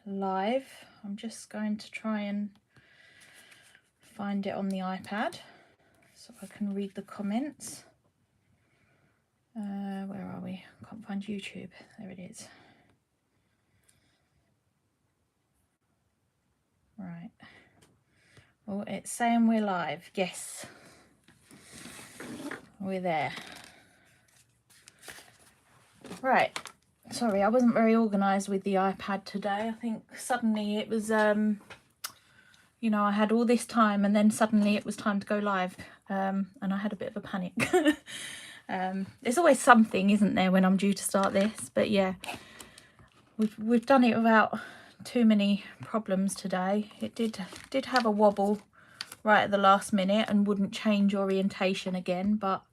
Live. I'm just going to try and find it on the iPad so I can read the comments. Where are we? Can't find YouTube. There it is. Right. Oh, it's saying we're live. Yes, we're there. Right. Sorry, I wasn't very organised with the iPad today. I think suddenly it was, you know, I had all this time and then suddenly it was time to go live, and I had a bit of a panic. There's always something, isn't there, when I'm due to start this? But yeah, we've done it without too many problems today. It did have a wobble right at the last minute and wouldn't change orientation again, but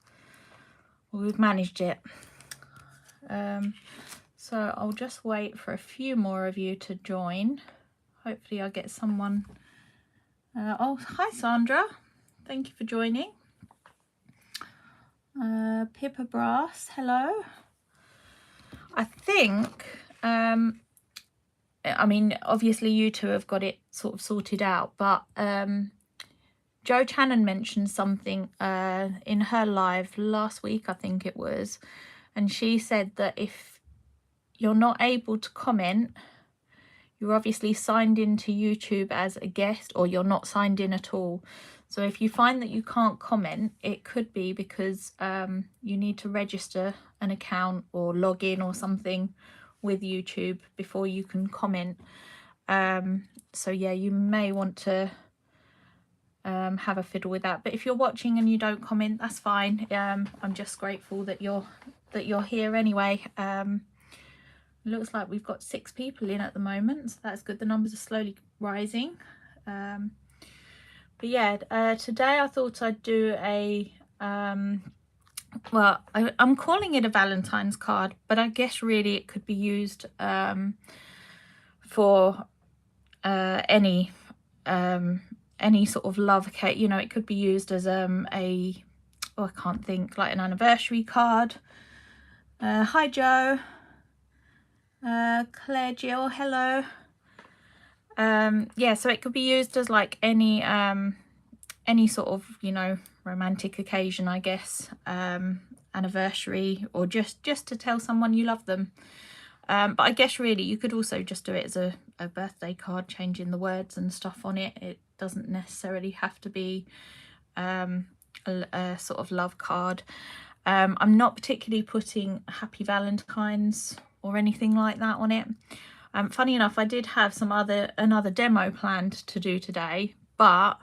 we've managed it. So I'll just wait for a few more of you to join. Hopefully I'll get someone. Oh, hi Sandra, thank you for joining. Pippa Brass, hello. I think, I mean, obviously you two have got it sort of sorted out, but Jo Channon mentioned something in her live last week, I think it was, and she said that if you're not able to comment, you're obviously signed into YouTube as a guest, or you're not signed in at all. So if you find that you can't comment, it could be because you need to register an account or log in or something with YouTube before you can comment. So yeah, you may want to have a fiddle with that. But if you're watching and you don't comment, that's fine. I'm just grateful that you're here anyway. Looks like we've got 6 people in at the moment, so that's good. The numbers are slowly rising. But yeah, today I thought I'd do a well, I'm calling it a Valentine's card, but I guess really it could be used for any sort of love, you know. It could be used as I can't think, like an anniversary card. Hi Joe. Claire Jill, hello. Yeah, so it could be used as like any sort of, you know, romantic occasion, I guess, anniversary, or just to tell someone you love them. But I guess really you could also just do it as a birthday card, changing the words and stuff on it. It doesn't necessarily have to be a sort of love card. I'm not particularly putting Happy Valentines or anything like that on it. Funny enough, I did have another demo planned to do today, but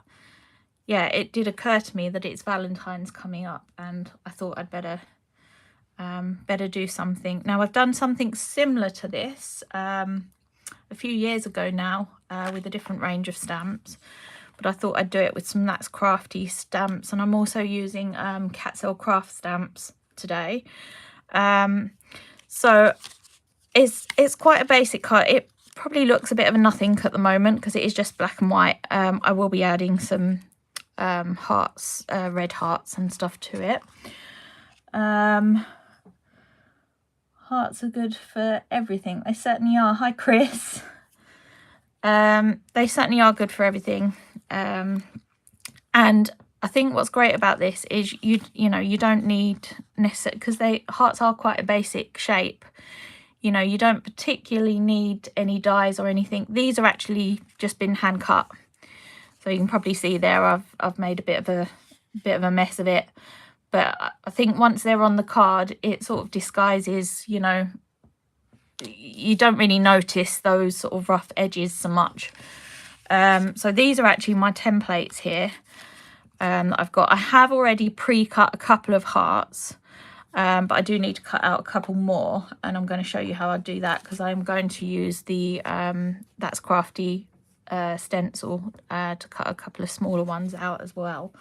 yeah, it did occur to me that it's Valentine's coming up, and I thought I'd better do something. Now, I've done something similar to this a few years ago now with a different range of stamps, but I thought I'd do it with some That's Crafty stamps, and I'm also using Catsell Craft stamps today. So it's quite a basic card. It probably looks a bit of a nothing at the moment because it is just black and white. I will be adding some hearts, red hearts and stuff to it. Hearts are good for everything. They certainly are. Hi Chris. They certainly are good for everything. And I think what's great about this is you know, you don't need necessarily, because hearts are quite a basic shape. You know, you don't particularly need any dies or anything. These are actually just been hand cut, so you can probably see there I've made a bit of a mess of it. But I think once they're on the card, it sort of disguises, you know, you don't really notice those sort of rough edges so much. So these are actually my templates here that I've got. I have already pre-cut a couple of hearts. But I do need to cut out a couple more, and I'm going to show you how I do that, because I'm going to use the That's Crafty stencil to cut a couple of smaller ones out as well.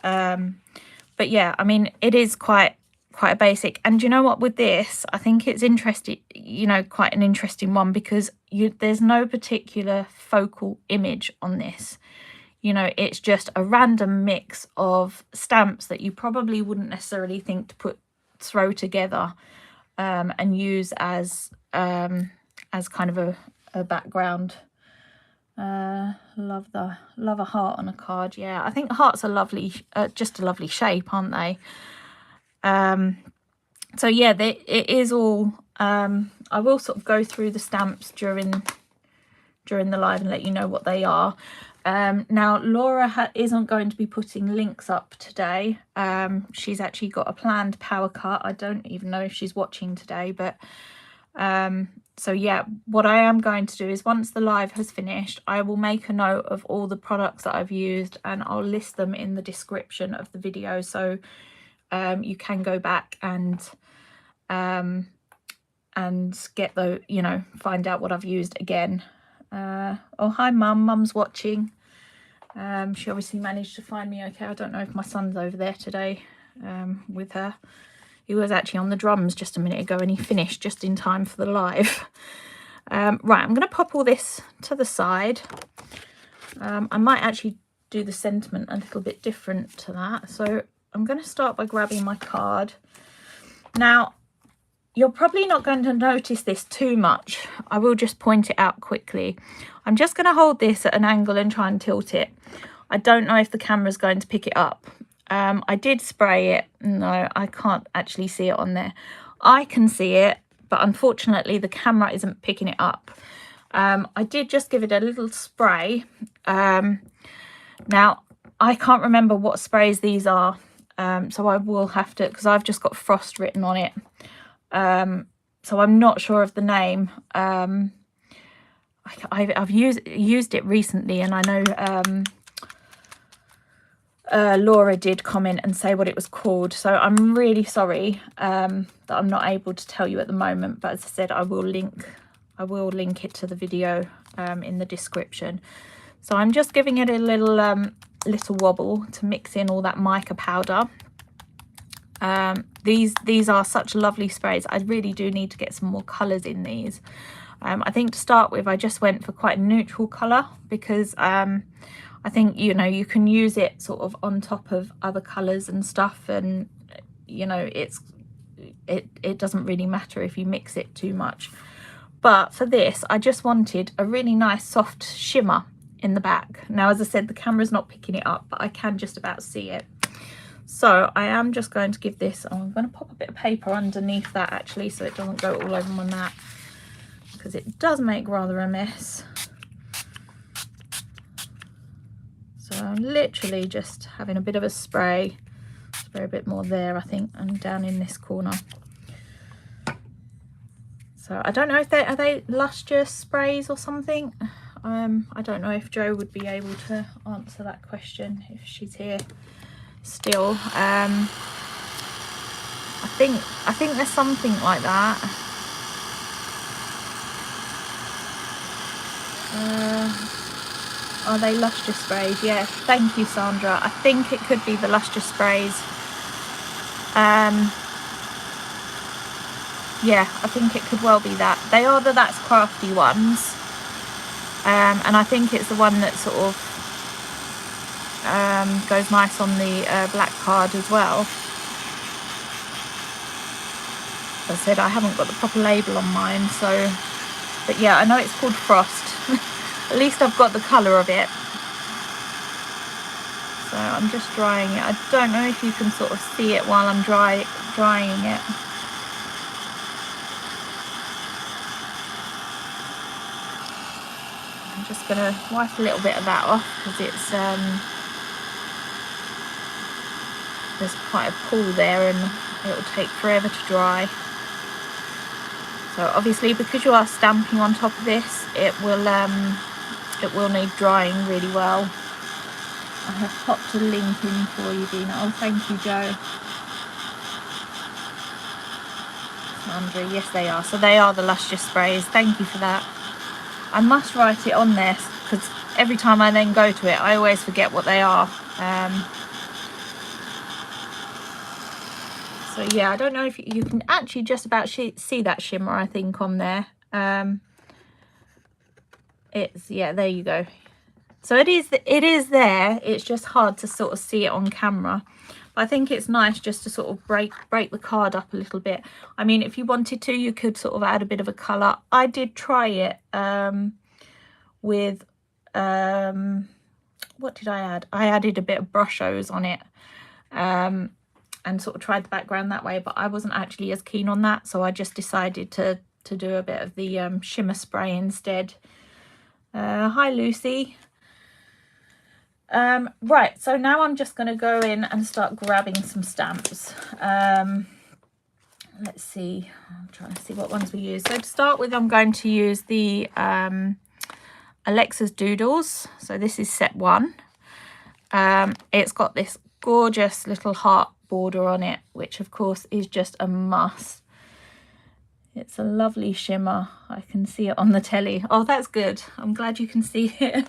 But yeah, I mean, it is quite a basic. And you know what, with this, I think it's interesting, you know, quite an interesting one, because there's no particular focal image on this. You know, it's just a random mix of stamps that you probably wouldn't necessarily think to throw together and use as kind of background. Love a heart on a card. Yeah, I think hearts are lovely, just a lovely shape, aren't they? So yeah, it is all. I will sort of go through the stamps during the live and let you know what they are. Now Laura isn't going to be putting links up today. She's actually got a planned power cut. I don't even know if she's watching today, but so yeah, what I am going to do is once the live has finished, I will make a note of all the products that I've used and I'll list them in the description of the video, so you can go back and get the, you know, find out what I've used again. Oh, hi Mum's watching. She obviously managed to find me okay. I don't know if my son's over there today with her. He was actually on the drums just a minute ago and he finished just in time for the live. Right, I'm going to pop all this to the side. I might actually do the sentiment a little bit different to that. So I'm going to start by grabbing my card. Now, you're probably not going to notice this too much. I will just point it out quickly. I'm just going to hold this at an angle and try and tilt it. I don't know if the camera's going to pick it up. I did spray it. No, I can't actually see it on there. I can see it, but unfortunately the camera isn't picking it up. I did just give it a little spray. Now, I can't remember what sprays these are. So I will have to, because I've just got Frost written on it. So I'm not sure of the name. I've used it recently, and I know Laura did comment and say what it was called, so I'm really sorry that I'm not able to tell you at the moment, but as I said, I will link it to the video in the description. So I'm just giving it a little wobble to mix in all that mica powder. These are such lovely sprays. I really do need to get some more colours in these. I think to start with, I just went for quite a neutral colour because I think, you know, you can use it sort of on top of other colours and stuff, and you know, it doesn't really matter if you mix it too much. But for this, I just wanted a really nice soft shimmer in the back. Now, as I said, the camera's not picking it up, but I can just about see it. So I am just going to give this, I'm going to pop a bit of paper underneath that actually, so it doesn't go all over my mat, because it does make rather a mess. So I'm literally just having a bit of a spray a bit more there, I think, and down in this corner. So I don't know if are they lustrous sprays or something. I don't know if Jo would be able to answer that question if she's here still. I think there's something like that. Are they lustrous sprays? Yeah, thank you, Sandra. I think it could be the lustrous sprays. Yeah, I think it could well be that. They are the That's Crafty ones. And I think it's the one that sort of goes nice on the black card as well. As I said, I haven't got the proper label on mine, so, but yeah, I know it's called Frost. At least I've got the colour of it. So I'm just drying it. I don't know if you can sort of see it while I'm drying it. I'm just going to wipe a little bit of that off because it's there's quite a pool there and it will take forever to dry. So obviously, because you are stamping on top of this, it will need drying really well. I have popped a link in for you, Dina. Oh, thank you, Jo. Sandra, yes they are. So they are the lustrous sprays. Thank you for that. I must write it on there because every time I then go to it, I always forget what they are. So yeah, I don't know if you can actually just about see that shimmer, I think, on there. It's, yeah, there you go. So it is there. It's just hard to sort of see it on camera. I think it's nice just to sort of break the card up a little bit. I mean, if you wanted to, you could sort of add a bit of a colour. I did try it with what did I add? I added a bit of brushos on it, and sort of tried the background that way, but I wasn't actually as keen on that, so I just decided to do a bit of the shimmer spray instead. Hi Lucy. Right, so now I'm just going to go in and start grabbing some stamps. Let's see, I'm trying to see what ones we use. So to start with, I'm going to use the Alexa's Doodles. So this is set 1. It's got this gorgeous little heart border on it, which of course is just a must. It's a lovely shimmer. I can see it on the telly. Oh, that's good. I'm glad you can see it.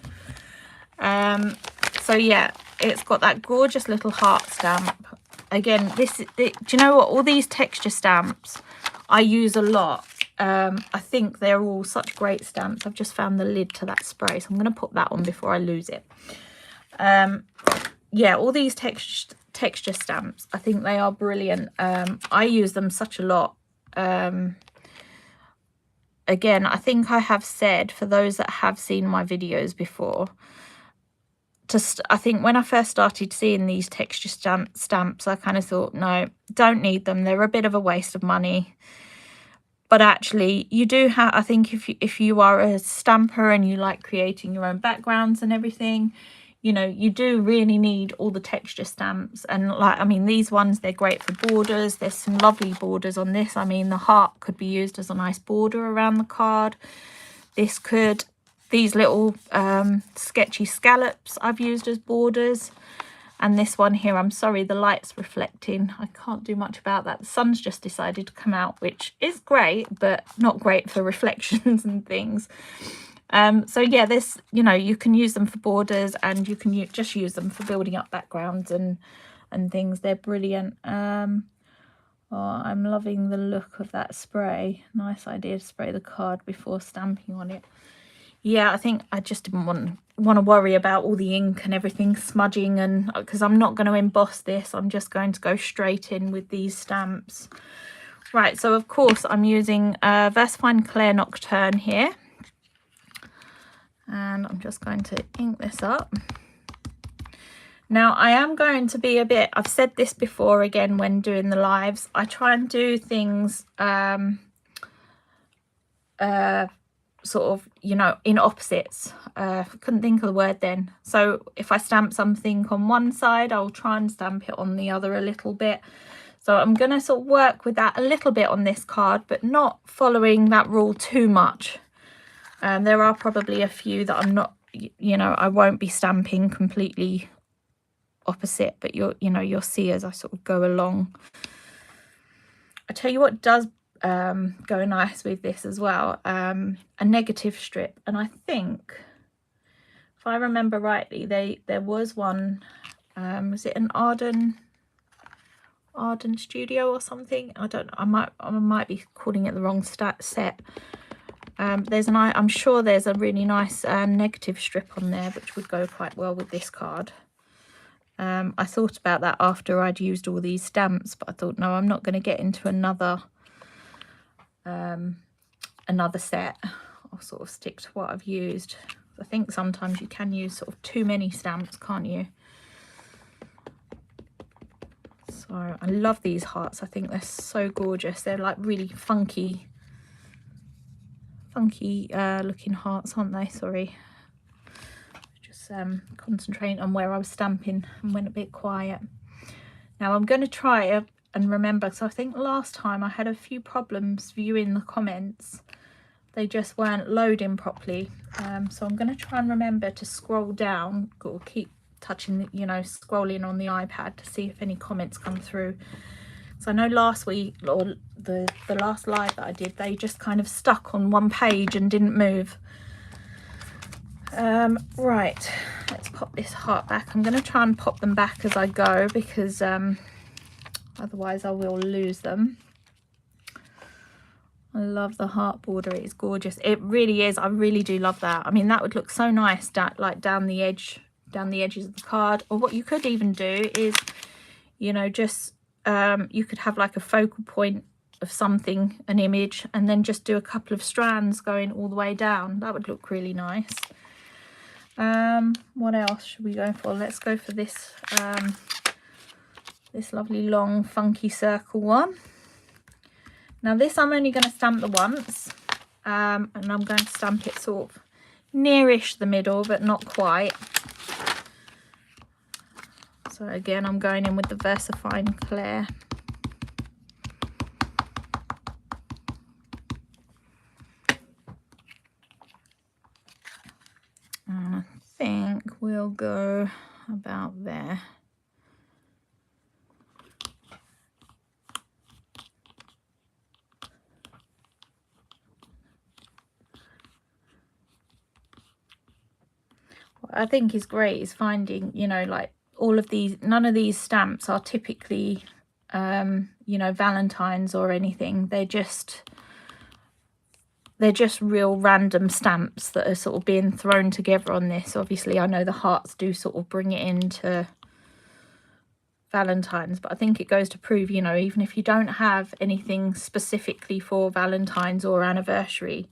So yeah, it's got that gorgeous little heart stamp. Again, do you know what? All these texture stamps I use a lot. I think they're all such great stamps. I've just found the lid to that spray, so I'm going to put that on before I lose it. Yeah, all these texture stamps, I think they are brilliant. I use them such a lot. Again, I think I have said, for those that have seen my videos before, I think when I first started seeing these texture stamps, I kind of thought, no, don't need them. They're a bit of a waste of money. But actually, you do have, I think if you are a stamper and you like creating your own backgrounds and everything, you know, you do really need all the texture stamps. And like, I mean, these ones, they're great for borders. There's some lovely borders on this. I mean, the heart could be used as a nice border around the card. This could, these little sketchy scallops I've used as borders. And this one here, I'm sorry, the light's reflecting. I can't do much about that. The sun's just decided to come out, which is great, but not great for reflections and things. So yeah, this, you know, you can use them for borders, and you can just use them for building up backgrounds and things. They're brilliant. Oh, I'm loving the look of that spray. Nice idea to spray the card before stamping on it. Yeah, I think I just didn't want to worry about all the ink and everything smudging, and because I'm not going to emboss this, I'm just going to go straight in with these stamps. Right, so of course I'm using VersaFine Clair Nocturne here, and I'm just going to ink this up. Now I am going to be a bit, I've said this before again when doing the lives, I try and do things sort of, you know, in opposites. Couldn't think of the word then. So if I stamp something on one side, I'll try and stamp it on the other a little bit. So I'm going to sort of work with that a little bit on this card, but not following that rule too much. There are probably a few that I'm not, you know, I won't be stamping completely opposite, but you'll see as I sort of go along. I tell you what does go nice with this as well, a negative strip. And I think, if I remember rightly, there was one, was it an Arden Studio or something? I don't know, I might be calling it the wrong set. I'm sure there's a really nice negative strip on there which would go quite well with this card. I thought about that after I'd used all these stamps, but I thought, no, I'm not going to get into another set. I'll sort of stick to what I've used. I think sometimes you can use sort of too many stamps, can't you? So I love these hearts. I think they're so gorgeous. They're like really funky looking hearts, aren't they? Sorry, just concentrating on where I was stamping and went a bit quiet. Now I'm going to try and remember, so I think last time I had a few problems viewing the comments. They just weren't loading properly. So I'm going to try and remember to scroll down, or keep touching, you know, scrolling on the iPad to see if any comments come through. So I know last week, or the last live that I did, they just kind of stuck on one page and didn't move. Right, let's pop this heart back. I'm going to try and pop them back as I go, because otherwise I will lose them. I love the heart border. It is gorgeous. It really is. I really do love that. I mean, that would look so nice like down the edges of the card. Or what you could even do is, you know, just you could have like a focal point of something, an image, and then just do a couple of strands going all the way down. That would look really nice. What else should we go for? Let's go for this this lovely long funky circle one. Now this I'm only going to stamp the once, and I'm going to stamp it sort of nearish the middle, but not quite. So again, I'm going in with the VersaFine Clair. And I think we'll go about there. What I think is great is finding, you know, like all of these, none of these stamps are typically, you know, Valentines or anything. They're just real random stamps that are sort of being thrown together on this. Obviously, I know the hearts do sort of bring it into Valentine's, but I think it goes to prove, you know, even if you don't have anything specifically for Valentine's or anniversary,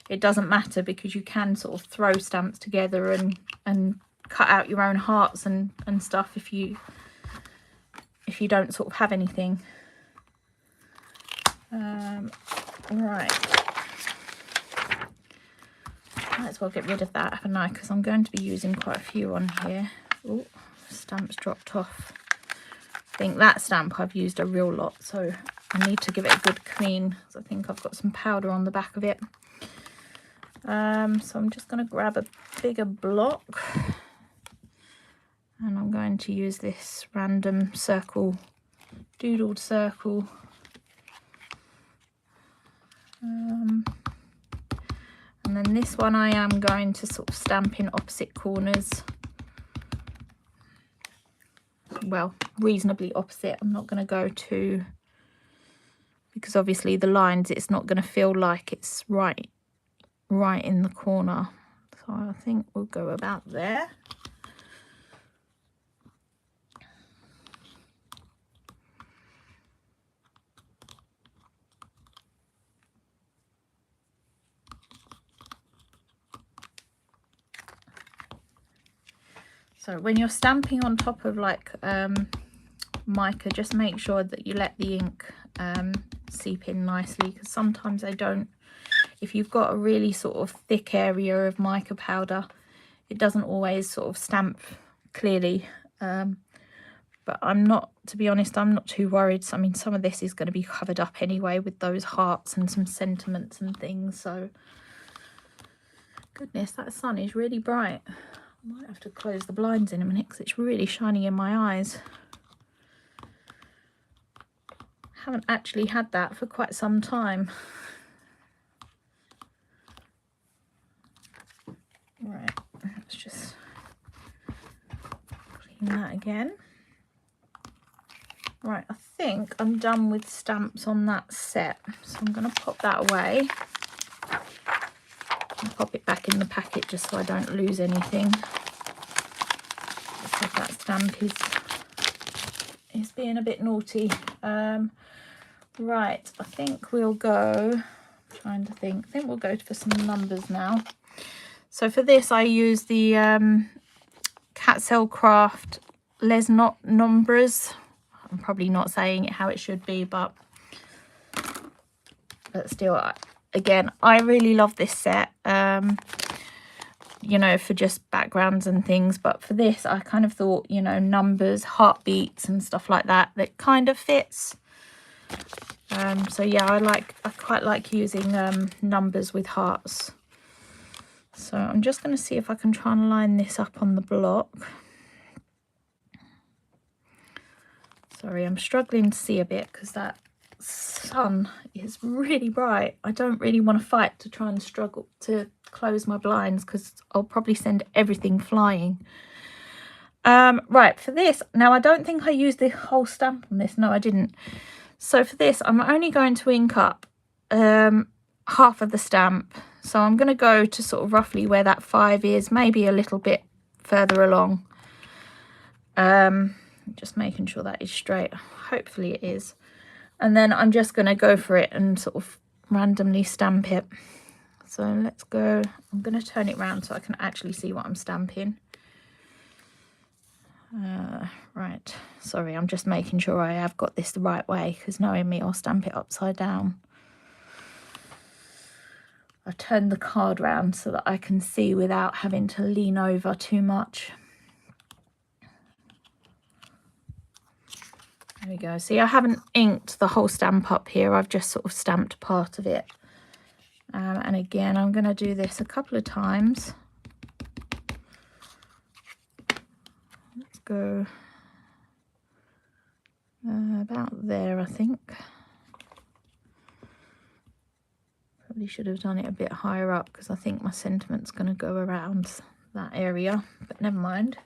it doesn't matter, because you can sort of throw stamps together and cut out your own hearts and stuff if you don't sort of have anything. Right, might as well get rid of that, haven't I, because I'm going to be using quite a few on here. Oh, stamps dropped off. I think that stamp I've used a real lot, so I need to give it a good clean, because I think I've got some powder on the back of it. So I'm just going to grab a bigger block, and I'm going to use this random circle, doodled circle. And then this one I am going to sort of stamp in opposite corners. Well, reasonably opposite. I'm not going to go to, because obviously the lines, it's not going to feel like it's right in the corner. So I think we'll go about there. So when you're stamping on top of like mica, just make sure that you let the ink seep in nicely, because sometimes they don't. If you've got a really sort of thick area of mica powder, it doesn't always sort of stamp clearly. But I'm not, to be honest, I'm not too worried. I mean, some of this is going to be covered up anyway with those hearts and some sentiments and things. So, goodness, that sun is really bright. I might have to close the blinds in a minute because it's really shining in my eyes. Haven't actually had that for quite some time. Right, let's just clean that again. Right, I think I'm done with stamps on that set, so I'm going to pop that away and pop it back in the packet just so I don't lose anything. Because that stamp is being a bit naughty. Right, I think we'll go, I think we'll go for some numbers now. So for this I use the Catsell Craft Les Nombres. I'm probably not saying it how it should be, but still, again, I really love this set, you know, for just backgrounds and things. But for this, I kind of thought, you know, numbers, heartbeats and stuff like that, that kind of fits. So yeah, I quite like using numbers with hearts. So I'm just going to see if I can try and line this up on the block. Sorry, I'm struggling to see a bit because that sun is really bright. I don't really want to fight to try and struggle to close my blinds because I'll probably send everything flying. Right, for this, now I don't think I used the whole stamp on this. No, I didn't. So for this, I'm only going to ink up half of the stamp. So I'm going to go to sort of roughly where that 5 is, maybe a little bit further along. Just making sure that is straight. Hopefully it is. And then I'm just going to go for it and sort of randomly stamp it. So let's go. I'm going to turn it around so I can actually see what I'm stamping. Right, sorry, I'm just making sure I have got this the right way, because knowing me, I'll stamp it upside down. I turned the card round so that I can see without having to lean over too much. There we go. See, I haven't inked the whole stamp up here. I've just sort of stamped part of it. And again, I'm going to do this a couple of times. Let's go about there, I think. Probably should have done it a bit higher up, because I think my sentiment's going to go around that area, but never mind.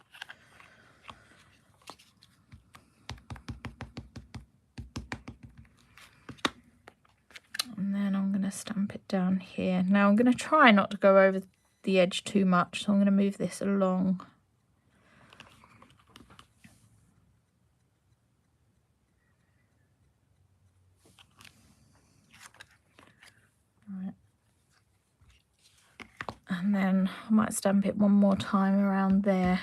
And then I'm going to stamp it down here. Now I'm going to try not to go over the edge too much, so I'm going to move this along. Right. And then I might stamp it one more time around there.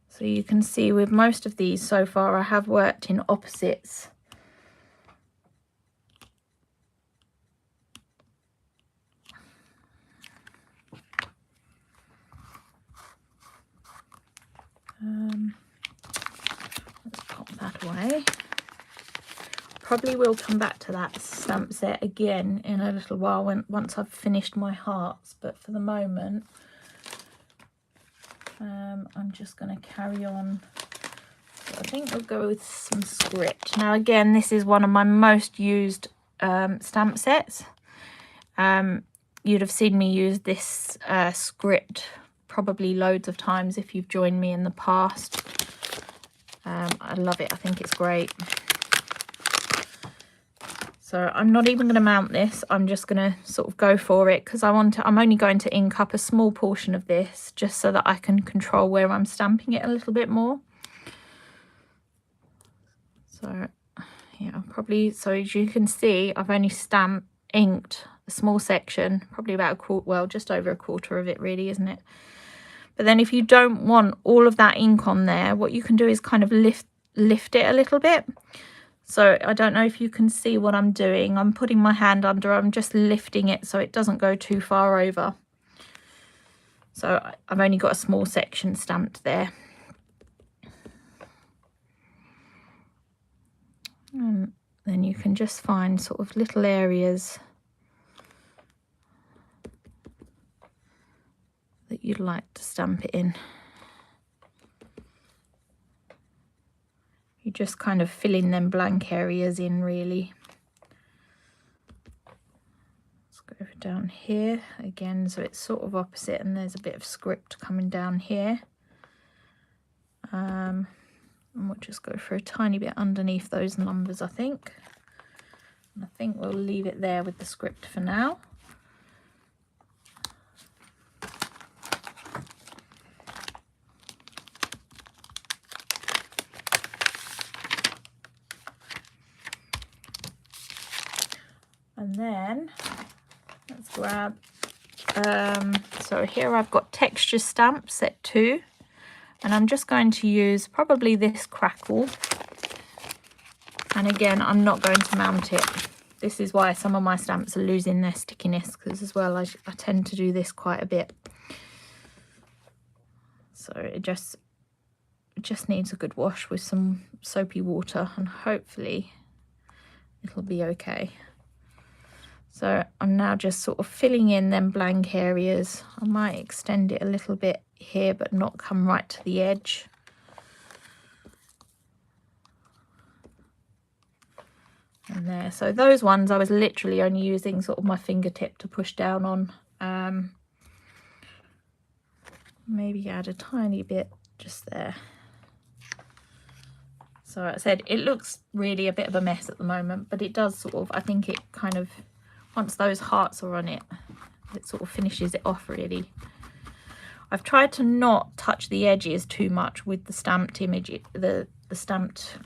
So you can see with most of these so far, I have worked in opposites. Let's pop that away. Probably will come back to that stamp set again in a little while once I've finished my hearts, but for the moment I'm just going to carry on. So I think I'll go with some script. Now again, this is one of my most used stamp sets. You'd have seen me use this script probably loads of times if you've joined me in the past. I love it. I think it's great. So I'm not even going to mount this. I'm just going to sort of go for it, because I'm only going to ink up a small portion of this just so that I can control where I'm stamping it a little bit more. So yeah, probably, so as you can see, I've only inked a small section, probably about a quarter, well, just over a quarter of it really, isn't it? But then if you don't want all of that ink on there, what you can do is kind of lift it a little bit. So I don't know if you can see what I'm doing. I'm putting my hand under, I'm just lifting it so it doesn't go too far over. So I've only got a small section stamped there. And then you can just find sort of little areas that you'd like to stamp it in. You're just kind of filling them blank areas in, really. Let's go down here again, so it's sort of opposite, and there's a bit of script coming down here. And we'll just go for a tiny bit underneath those numbers, I think. And I think we'll leave it there with the script for now. And then let's grab, so here I've got texture stamp set 2, and I'm just going to use probably this crackle. And again, I'm not going to mount it. This is why some of my stamps are losing their stickiness, because as well I tend to do this quite a bit. So it just needs a good wash with some soapy water, and hopefully it'll be okay. So I'm now just sort of filling in them blank areas. I might extend it a little bit here, but not come right to the edge. And there, so those ones I was literally only using sort of my fingertip to push down on. Maybe add a tiny bit just there. So I said it looks really a bit of a mess at the moment, but it does sort of, I think it kind of, once those hearts are on it, It sort of finishes it off really. I've tried to not touch the edges too much with the stamped image, the stamped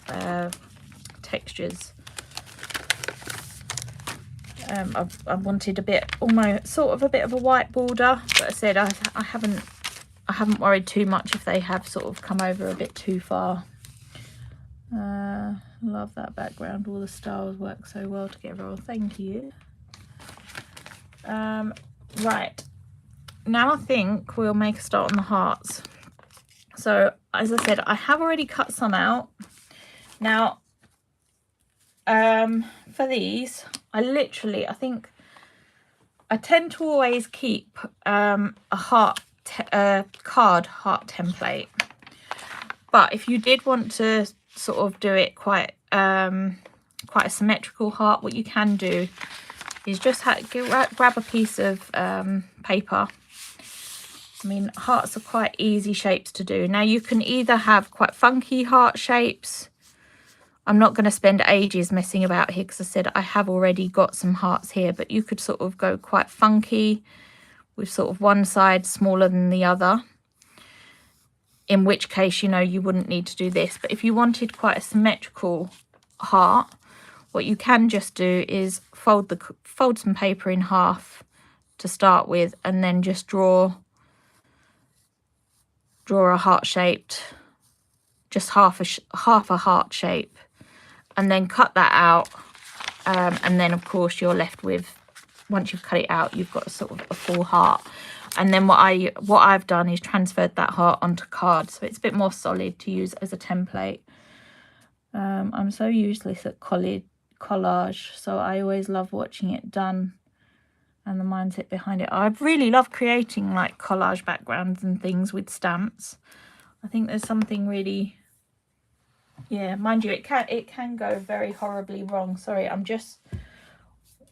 textures. I wanted a bit, almost sort of a bit of a white border, but I said I haven't worried too much if they have sort of come over a bit too far. Love that background. All the styles work so well together. Oh, thank you. Right, now I think we'll make a start on the hearts. So as I said, I have already cut some out. Now for these, I think I tend to always keep a card heart template, but if you did want to sort of do it quite a symmetrical heart, what you can do is just grab a piece of paper. I mean, hearts are quite easy shapes to do. Now you can either have quite funky heart shapes. I'm not going to spend ages messing about here because I said I have already got some hearts here, but you could sort of go quite funky with sort of one side smaller than the other, in which case, you know, you wouldn't need to do this. But if you wanted quite a symmetrical heart, what you can just do is fold some paper in half to start with, and then just draw a heart shaped, just half a heart shape, and then cut that out, and then of course you're left with, once you've cut it out, you've got sort of a full heart. And then what I've done is transferred that heart onto card, so it's a bit more solid to use as a template. I'm so useless at collage, so I always love watching it done and the mindset behind it. I really love creating like collage backgrounds and things with stamps. I think there's something really, yeah, mind you, it can go very horribly wrong. Sorry, I'm just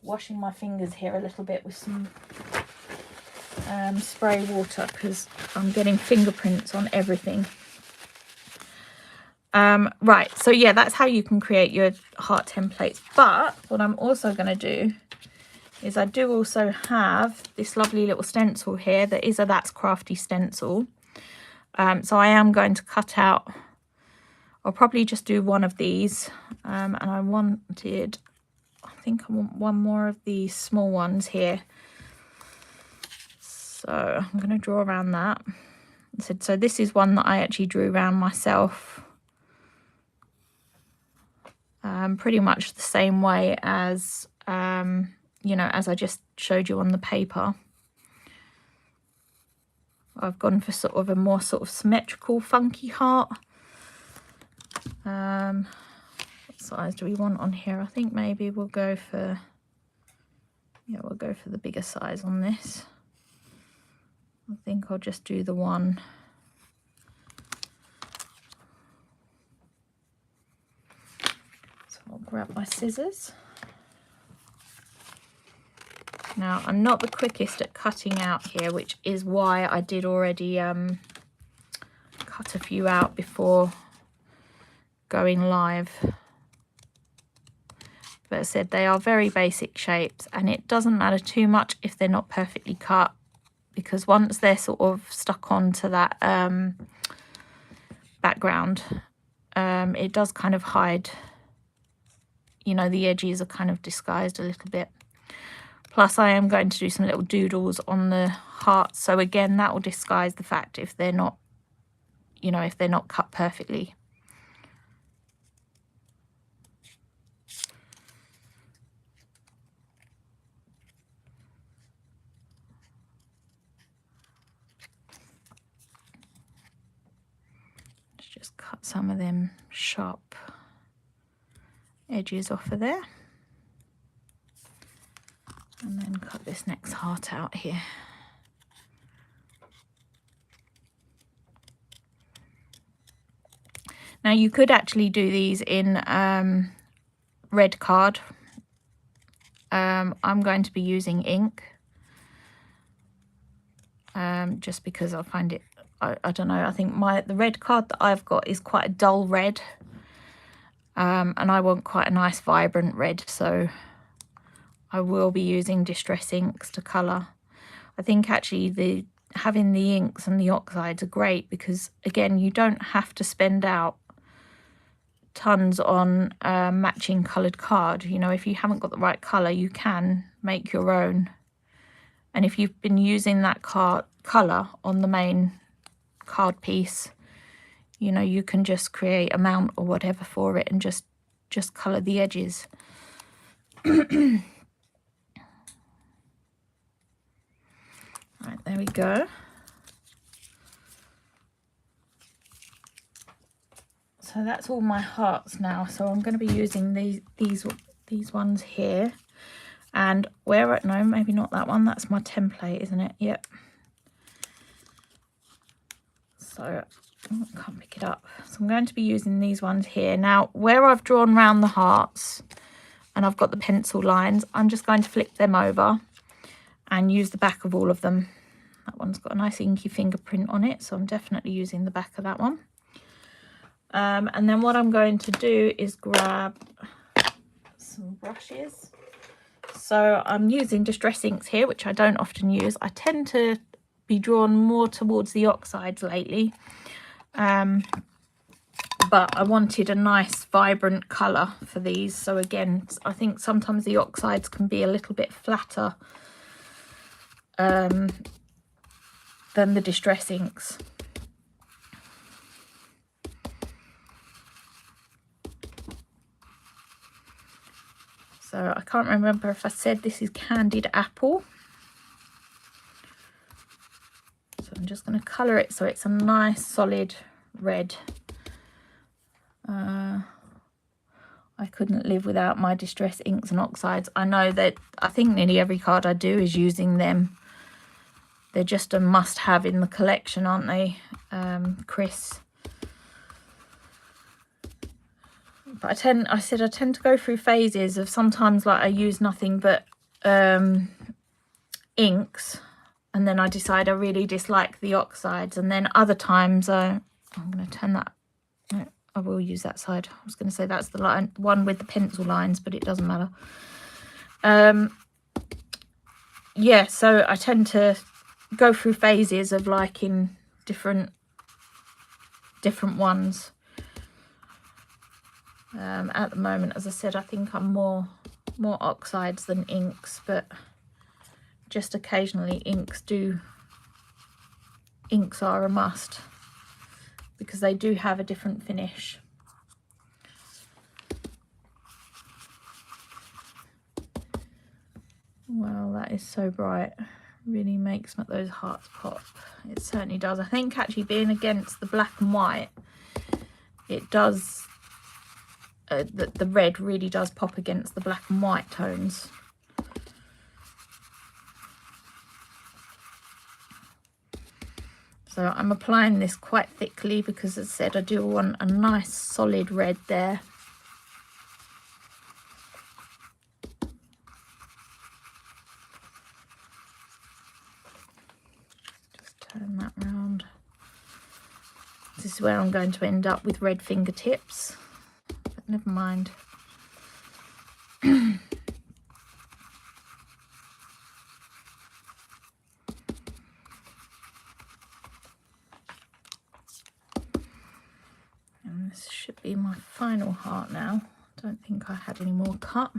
washing my fingers here a little bit with some spray water because I'm getting fingerprints on everything. Right, so yeah, that's how you can create your heart templates. But what I'm also going to do is I do also have this lovely little stencil here that is a That's Crafty stencil. So I am going to cut out, I'll probably just do one of these, and I think I want one more of these small ones here. So I'm going to draw around that. So this is one that I actually drew around myself, pretty much the same way as, you know, as I just showed you on the paper. I've gone for sort of a more sort of symmetrical, funky heart. What size do we want on here? I think maybe we'll go for, yeah, we'll go for the bigger size on this. I think I'll just do the one. So I'll grab my scissors. Now, I'm not the quickest at cutting out here, which is why I did already cut a few out before going live. But as I said, they are very basic shapes, and it doesn't matter too much if they're not perfectly cut, because once they're sort of stuck onto that background, it does kind of hide, you know, the edges are kind of disguised a little bit. Plus I am going to do some little doodles on the hearts, so again that will disguise the fact if they're not, you know, if they're not cut perfectly. Let's just cut some of them sharp edges off of there. And then cut this next heart out here. Now you could actually do these in red card. I'm going to be using ink, just because I find it, I don't know, I think the red card that I've got is quite a dull red, and I want quite a nice vibrant red, so I will be using Distress inks to colour. I think actually having the inks and the oxides are great because, again, you don't have to spend out tons on matching coloured card. You know, if you haven't got the right colour, you can make your own. And if you've been using that colour on the main card piece, you know, you can just create a mount or whatever for it and just colour the edges. Right, there we go. So that's all my hearts now. So I'm going to be using these ones here. And no, maybe not that one. That's my template, isn't it? Yep. So I can't pick it up. So I'm going to be using these ones here. Now, where I've drawn around the hearts and I've got the pencil lines, I'm just going to flip them over and use the back of all of them. That one's got a nice inky fingerprint on it, so I'm definitely using the back of that one. And then what I'm going to do is grab some brushes. So I'm using Distress Inks here, which I don't often use. I tend to be drawn more towards the oxides lately. But I wanted a nice vibrant colour for these. So again, I think sometimes the oxides can be a little bit flatter than the Distress Inks. So I can't remember if I said this is Candied Apple. So I'm just going to colour it so it's a nice solid red. I couldn't live without my Distress Inks and oxides. I know that I think nearly every card I do is using them. They're just a must-have in the collection, aren't they, Chris? But I tend to go through phases of sometimes like I use nothing but inks, and then I decide I really dislike the oxides, and then other times I'm going to turn that. No, I will use that side. I was going to say that's the one with the pencil lines, but it doesn't matter. Yeah, so I tend to go through phases of liking different ones. At the moment, as I said, I think I'm more oxides than inks, but just occasionally inks are a must because they do have a different finish. Wow, that is so bright. Really makes those hearts pop. It certainly does. I think actually being against the black and white, it does, the red really does pop against the black and white tones. So I'm applying this quite thickly because, as I said, I do want a nice solid red there. Just turn that round. This is where I'm going to end up with red fingertips, but never mind. And this should be my final heart now. I don't think I had any more cut.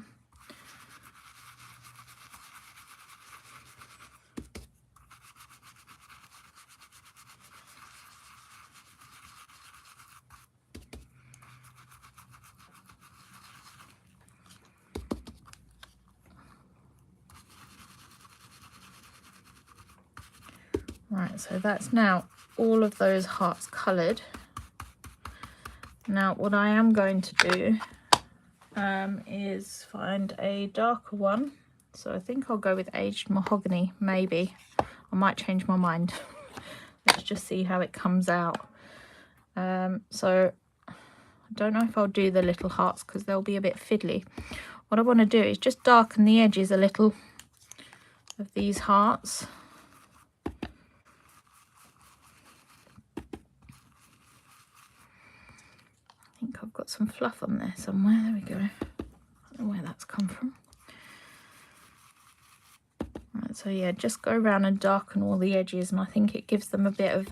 Right, so that's now all of those hearts coloured. Now what I am going to do is find a darker one. So I think I'll go with Aged Mahogany, maybe. I might change my mind. Let's just see how it comes out. So I don't know if I'll do the little hearts because they'll be a bit fiddly. What I want to do is just darken the edges a little of these hearts. I think I've got some fluff on there somewhere. There we go. I don't know where that's come from. Right, So yeah, just go around and darken all the edges, and I think it gives them a bit of,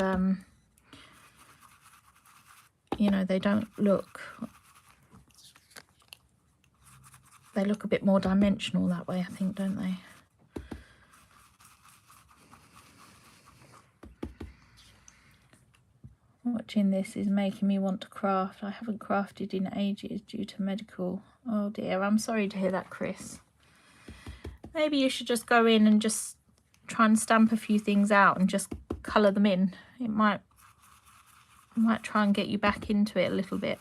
you know, they look a bit more dimensional that way, I think, don't they? Watching this is making me want to craft. I haven't crafted in ages due to medical. Oh dear, I'm sorry to hear that, Chris. Maybe you should just go in and just try and stamp a few things out and just colour them in. It might try and get you back into it a little bit.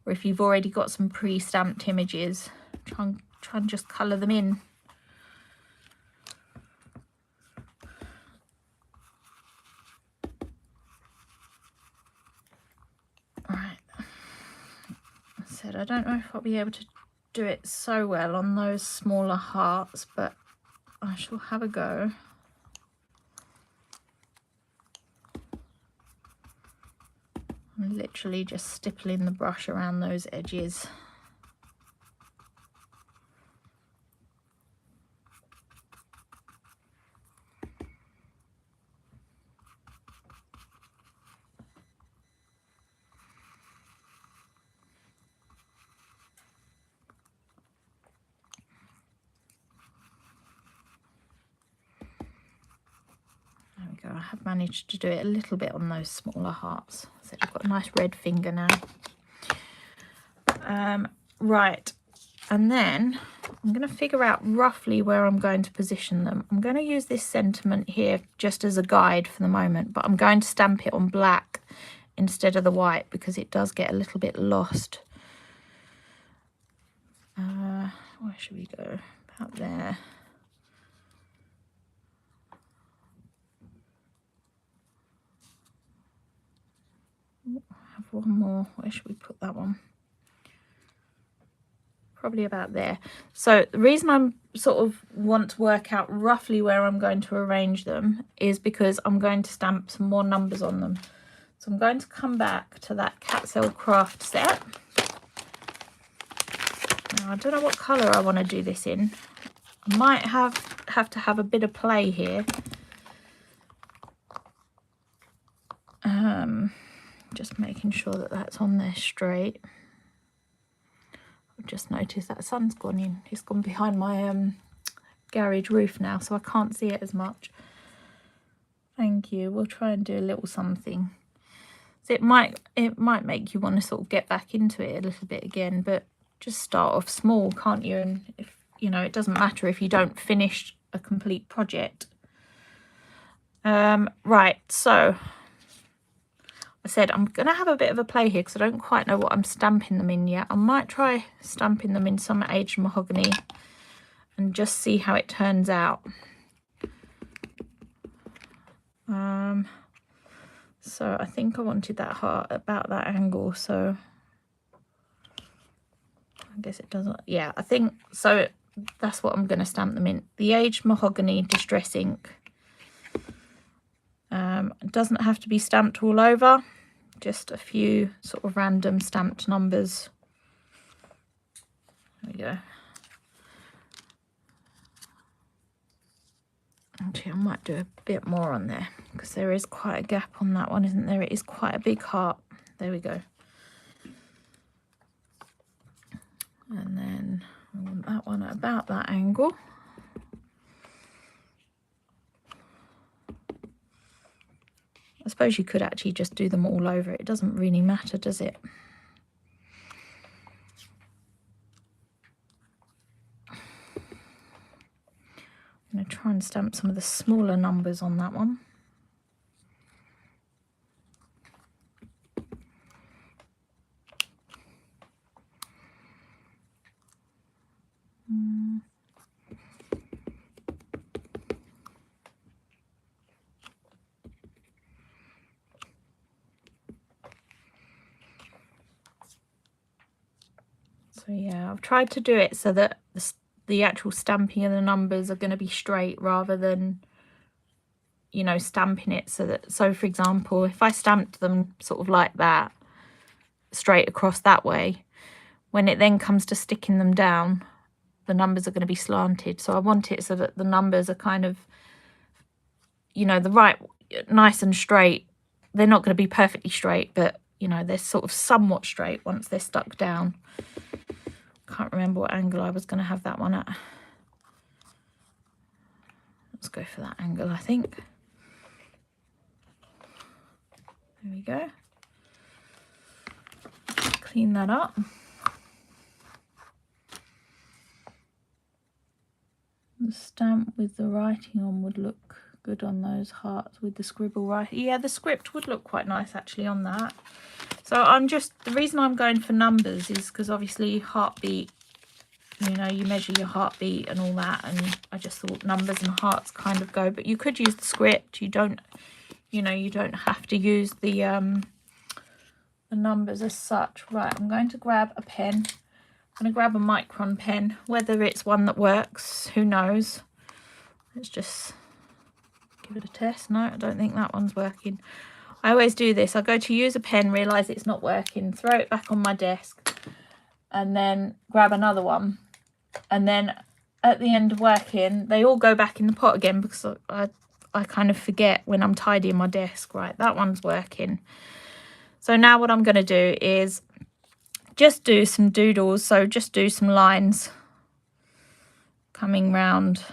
Or if you've already got some pre-stamped images, try and just colour them in. Right. I said I don't know if I'll be able to do it so well on those smaller hearts, but I shall have a go. I'm literally just stippling the brush around those edges. There we go. I have managed to do it a little bit on those smaller hearts. So I've got a nice red finger now. Right, and then I'm going to figure out roughly where I'm going to position them. I'm going to use this sentiment here just as a guide for the moment, but I'm going to stamp it on black instead of the white because it does get a little bit lost. Where should we go? About there. I have one more. Where should we put that one? Probably about there. So the reason I'm sort of want to work out roughly where I'm going to arrange them is because I'm going to stamp some more numbers on them. So I'm going to come back to that Catsell craft set. Now I don't know what colour I want to do this in. I might have to have a bit of play here. Just making sure that that's on there straight. Just noticed that sun's gone in. It's gone behind my garage roof now, so I can't see it as much. Thank you. We'll try and do a little something. So it might make you want to sort of get back into it a little bit again, but just start off small, can't you? And if you know, it doesn't matter if you don't finish a complete project. Right, so I said I'm going to have a bit of a play here because I don't quite know what I'm stamping them in yet. I might try stamping them in some aged mahogany and just see how it turns out. So I think I wanted that heart about that angle, so I guess it doesn't. Yeah, I think so. That's what I'm going to stamp them in. The aged mahogany distress ink. It doesn't have to be stamped all over, just a few sort of random stamped numbers. There we go. Actually, I might do a bit more on there because there is quite a gap on that one, isn't there? It is quite a big heart. There we go. And then I want that one at about that angle. I suppose you could actually just do them all over. It doesn't really matter, does it? I'm going to try and stamp some of the smaller numbers on that one. So yeah, I've tried to do it so that the actual stamping of the numbers are going to be straight rather than, you know, stamping it so that, so for example, if I stamped them sort of like that, straight across that way, when it then comes to sticking them down, the numbers are going to be slanted. So I want it so that the numbers are kind of, you know, the right, nice and straight. They're not going to be perfectly straight, but, you know, they're sort of somewhat straight once they're stuck down. Can't remember what angle I was going to have that one at. Let's go for that angle, I think. There we go. Clean that up. The stamp with the writing on would look good on those hearts with the scribble writing. Yeah, the script would look quite nice actually on that. So the reason I'm going for numbers is because obviously heartbeat, you know, you measure your heartbeat and all that, and I just thought numbers and hearts kind of go, but you could use the script. You don't, you know, you don't have to use the numbers as such. Right, I'm going to grab a pen. I'm going to grab a micron pen, whether it's one that works, who knows. Let's just give it a test. No, I don't think that one's working. I always do this. I go to use a pen, realise it's not working, throw it back on my desk, and then grab another one. And then at the end of working, they all go back in the pot again because I kind of forget when I'm tidying my desk. Right, that one's working. So now what I'm going to do is just do some doodles. So just do some lines coming round.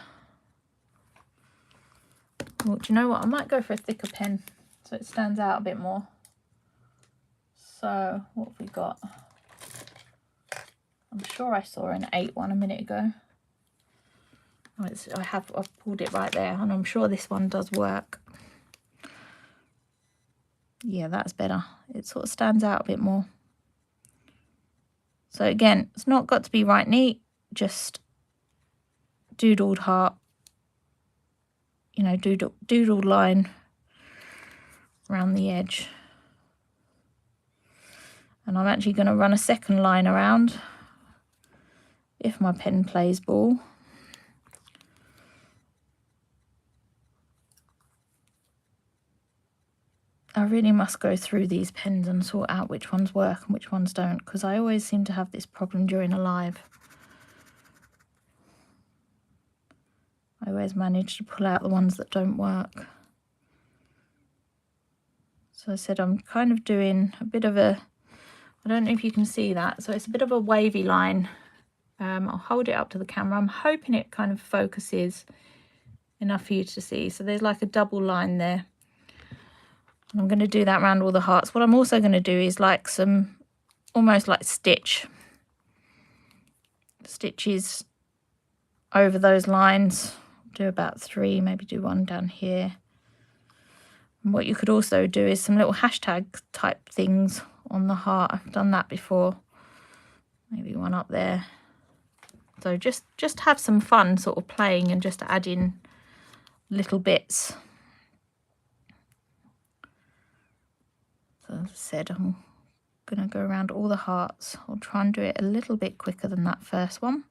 Well, do you know what? I might go for a thicker pen so it stands out a bit more. So what have we got? I'm sure I saw an 8 one a minute ago. Oh, I've pulled it right there, and I'm sure this one does work. Yeah, that's better. It sort of stands out a bit more. So again, it's not got to be right neat, just doodled heart, you know, doodled line around the edge. And I'm actually going to run a second line around if my pen plays ball. I really must go through these pens and sort out which ones work and which ones don't, because I always seem to have this problem during a live. I always manage to pull out the ones that don't work. So I said I'm kind of doing a bit of a, I don't know if you can see that, so it's a bit of a wavy line. I'll hold it up to the camera. I'm hoping it kind of focuses enough for you to see. So there's like a double line there. And I'm going to do that around all the hearts. What I'm also going to do is like some, almost like stitches over those lines. Do about 3, maybe do 1 down here. And what you could also do is some little hashtag type things on the heart. I've done that before. Maybe one up there. So just have some fun sort of playing and just add in little bits. So as I said, I'm going to go around all the hearts. I'll try and do it a little bit quicker than that first one,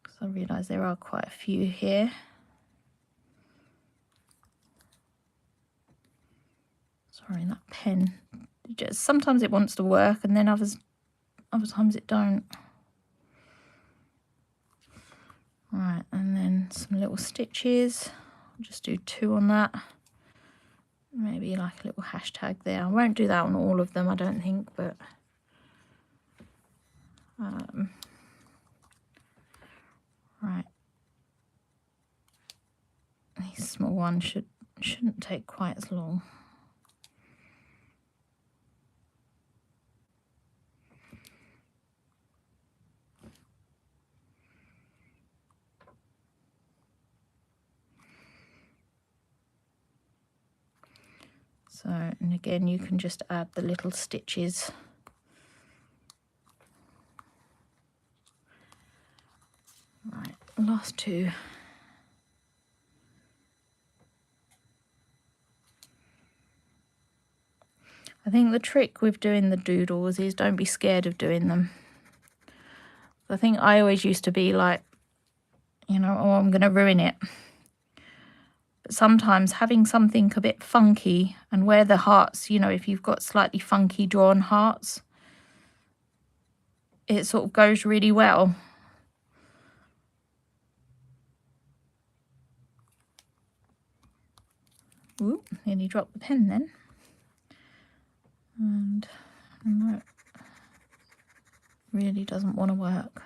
because I realise there are quite a few here. Sorry, that pen. Sometimes it wants to work and then other times it don't. Right, and then some little stitches. I'll just do 2 on that. Maybe like a little hashtag there. I won't do that on all of them, I don't think, but right. These small ones shouldn't take quite as long. So, and again, you can just add the little stitches. Right, last 2. I think the trick with doing the doodles is don't be scared of doing them. I think I always used to be like, you know, oh, I'm going to ruin it. But sometimes having something a bit funky, and where the hearts, you know, if you've got slightly funky drawn hearts, it sort of goes really well. Ooh, nearly dropped the pen then. And no, really doesn't want to work.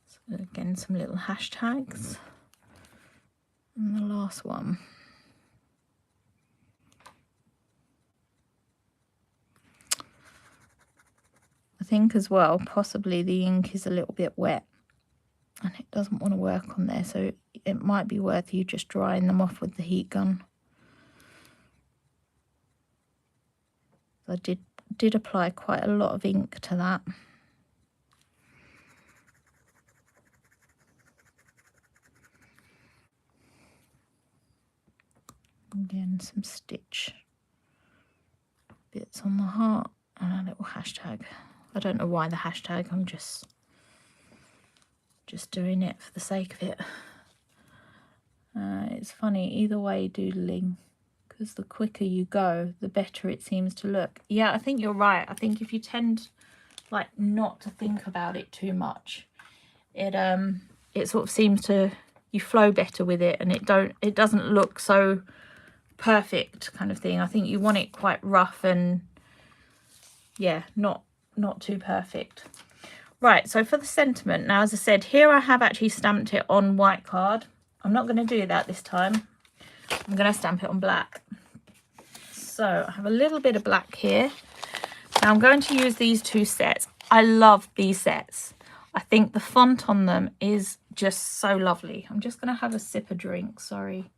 So again, some little hashtags. And the last one. I think as well, possibly the ink is a little bit wet and it doesn't want to work on there, so it might be worth you just drying them off with the heat gun. I did apply quite a lot of ink to that. Again, some stitch bits on the heart and a little hashtag. I don't know why the hashtag, I'm just doing it for the sake of it. It's funny, either way doodling, because the quicker you go, the better it seems to look. Yeah, I think you're right. I think if you tend like not to think about it too much, it sort of seems to, you flow better with it, and it doesn't look so perfect kind of thing. I think you want it quite rough and yeah, not too perfect. Right, so for the sentiment, now as I said, here I have actually stamped it on white card. I'm not going to do that this time. I'm going to stamp it on black. So I have a little bit of black here. Now I'm going to use these two sets. I love these sets. I think the font on them is just so lovely. I'm just going to have a sip of drink, sorry.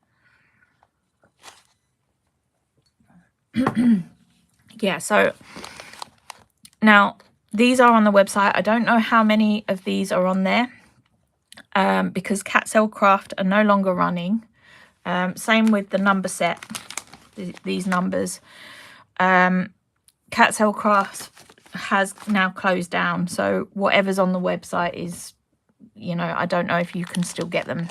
Yeah, so now these are on the website. I don't know how many of these are on there because Craft are no longer running. Same with the number set, these numbers. Craft has now closed down, so whatever's on the website is, you know, I don't know if you can still get them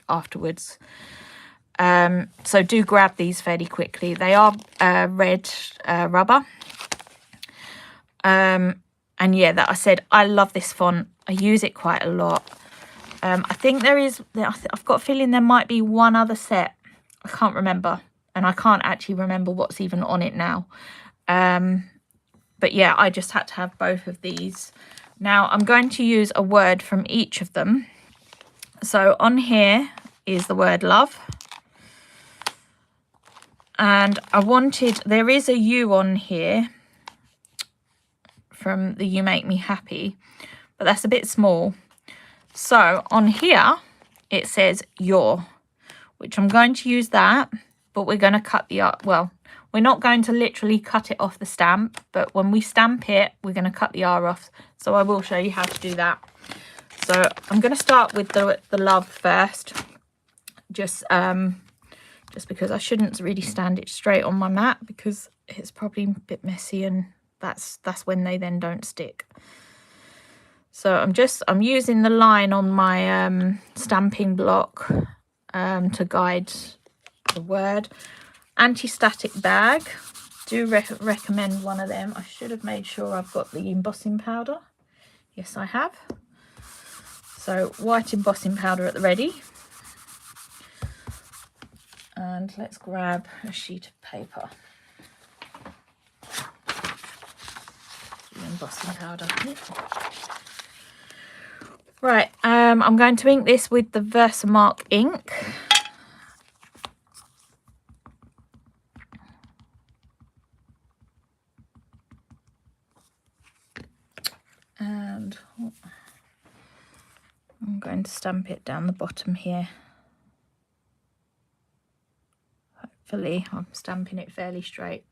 afterwards. So do grab these fairly quickly. They are red rubber. And yeah, that I said, I love this font. I use it quite a lot. I think I've got a feeling there might be one other set. I can't remember. And I can't actually remember what's even on it now. But yeah, I just had to have both of these. Now I'm going to use a word from each of them. So on here is the word love. And there is a U on here from the You Make Me Happy, but that's a bit small. So on here it says your, which I'm going to use that, but we're going to cut the R. Well, we're not going to literally cut it off the stamp, but when we stamp it, we're going to cut the R off. So I will show you how to do that. So I'm going to start with the love first, just because I shouldn't really stand it straight on my mat because it's probably a bit messy, and that's when they then don't stick. So I'm using the line on my stamping block to guide the word. Anti-static bag, do recommend one of them. I should have made sure I've got the embossing powder. Yes, I have. So white embossing powder at the ready. And let's grab a sheet of paper. Embossing powder. Right, I'm going to ink this with the Versamark ink. And I'm going to stamp it down the bottom here. Hopefully I'm stamping it fairly straight.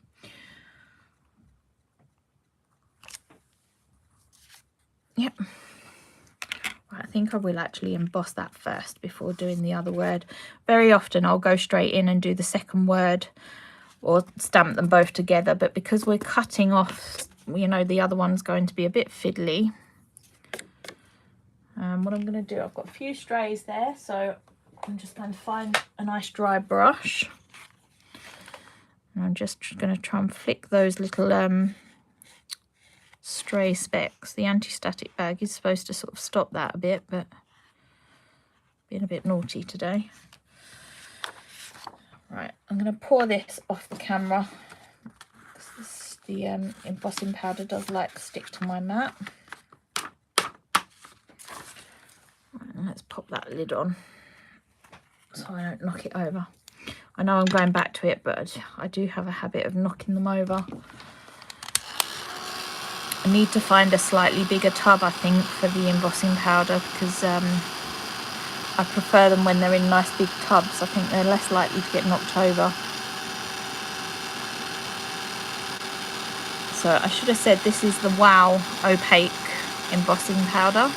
Yep. I think I will actually emboss that first before doing the other word. Very often I'll go straight in and do the second word or stamp them both together, but because we're cutting off, you know, the other one's going to be a bit fiddly. What I'm going to do, I've got a few strays there, so I'm just going to find a nice dry brush And I'm just going to try and flick those little stray specks. The anti-static bag is supposed to sort of stop that a bit, but being a bit naughty today. Right, I'm going to pour this off the camera. The embossing powder does like to stick to my mat. Right, and let's pop that lid on so I don't knock it over. I know I'm going back to it, but I do have a habit of knocking them over. I need to find a slightly bigger tub, I think, for the embossing powder, because I prefer them when they're in nice big tubs. I think they're less likely to get knocked over. So I should have said this is the Wow Opaque embossing powder.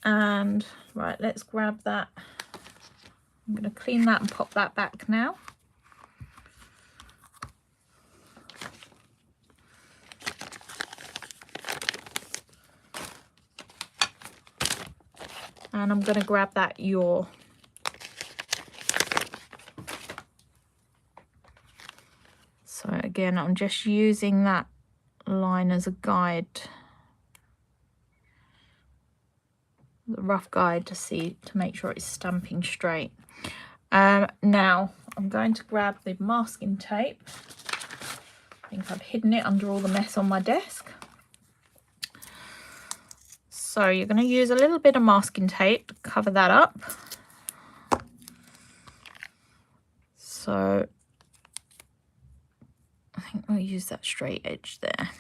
And right, let's grab that. I'm going to clean that and pop that back now. And I'm going to grab that yaw. So again, I'm just using that line as a guide, the rough guide to make sure it's stamping straight. Now I'm going to grab the masking tape. I think I've hidden it under all the mess on my desk. So you're going to use a little bit of masking tape to cover that up. So I think we'll use that straight edge there.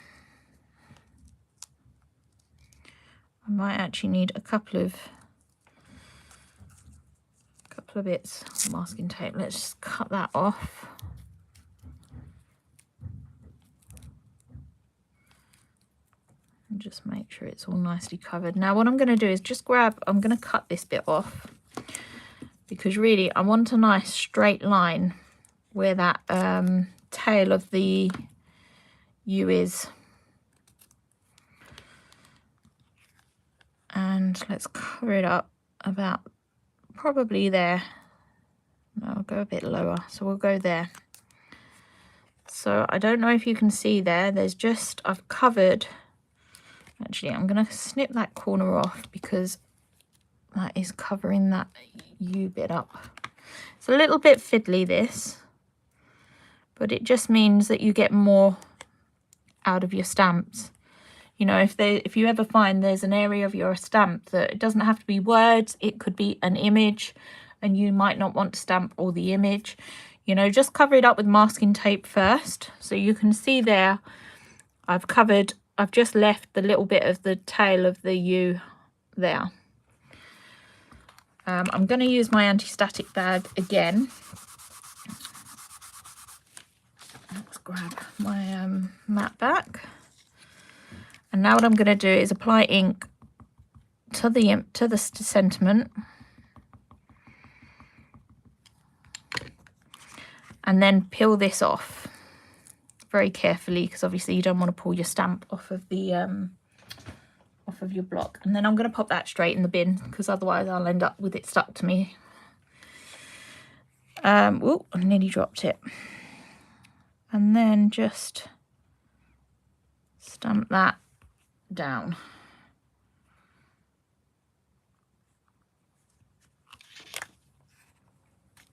I might actually need a couple of bits of masking tape. Let's just cut that off. And just make sure it's all nicely covered. Now what I'm going to do is just I'm going to cut this bit off, because really I want a nice straight line where that tail of the U is. And let's cover it up about probably there. No, I'll go a bit lower, so we'll go there. So I don't know if you can see there's just, I've covered, actually I'm going to snip that corner off because that is covering that U bit up. It's a little bit fiddly, this, but it just means that you get more out of your stamps. You know, if you ever find there's an area of your stamp that it doesn't have to be words, it could be an image, and you might not want to stamp all the image, you know, just cover it up with masking tape first. So you can see there, I've just left the little bit of the tail of the U there. I'm going to use my anti-static bag again. Let's grab my mat back. And now what I'm going to do is apply ink to the sentiment, and then peel this off very carefully, because obviously you don't want to pull your stamp off of the off of your block. And then I'm going to pop that straight in the bin, because otherwise I'll end up with it stuck to me. Oh, I nearly dropped it. And then just stamp that down.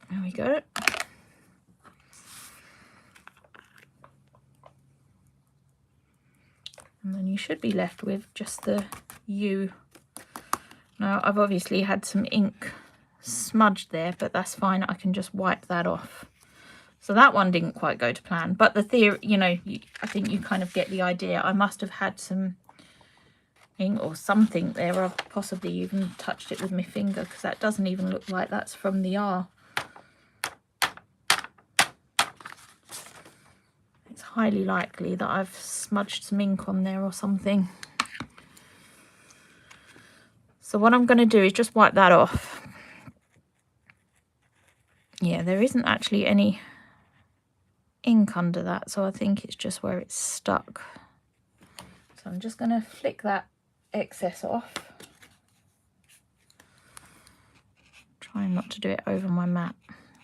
There we go. And then you should be left with just the U. Now I've obviously had some ink smudged there, but that's fine. I can just wipe that off. So that one didn't quite go to plan, but the theory, you know, I think you kind of get the idea. I must have had some ink or something there. I've possibly even touched it with my finger, because that doesn't even look like that's from the R. It's highly likely that I've smudged some ink on there or something. So what I'm going to do is just wipe that off. Yeah, there isn't actually any ink under that, so I think it's just where it's stuck. So I'm just going to flick that excess off. Trying not to do it over my mat.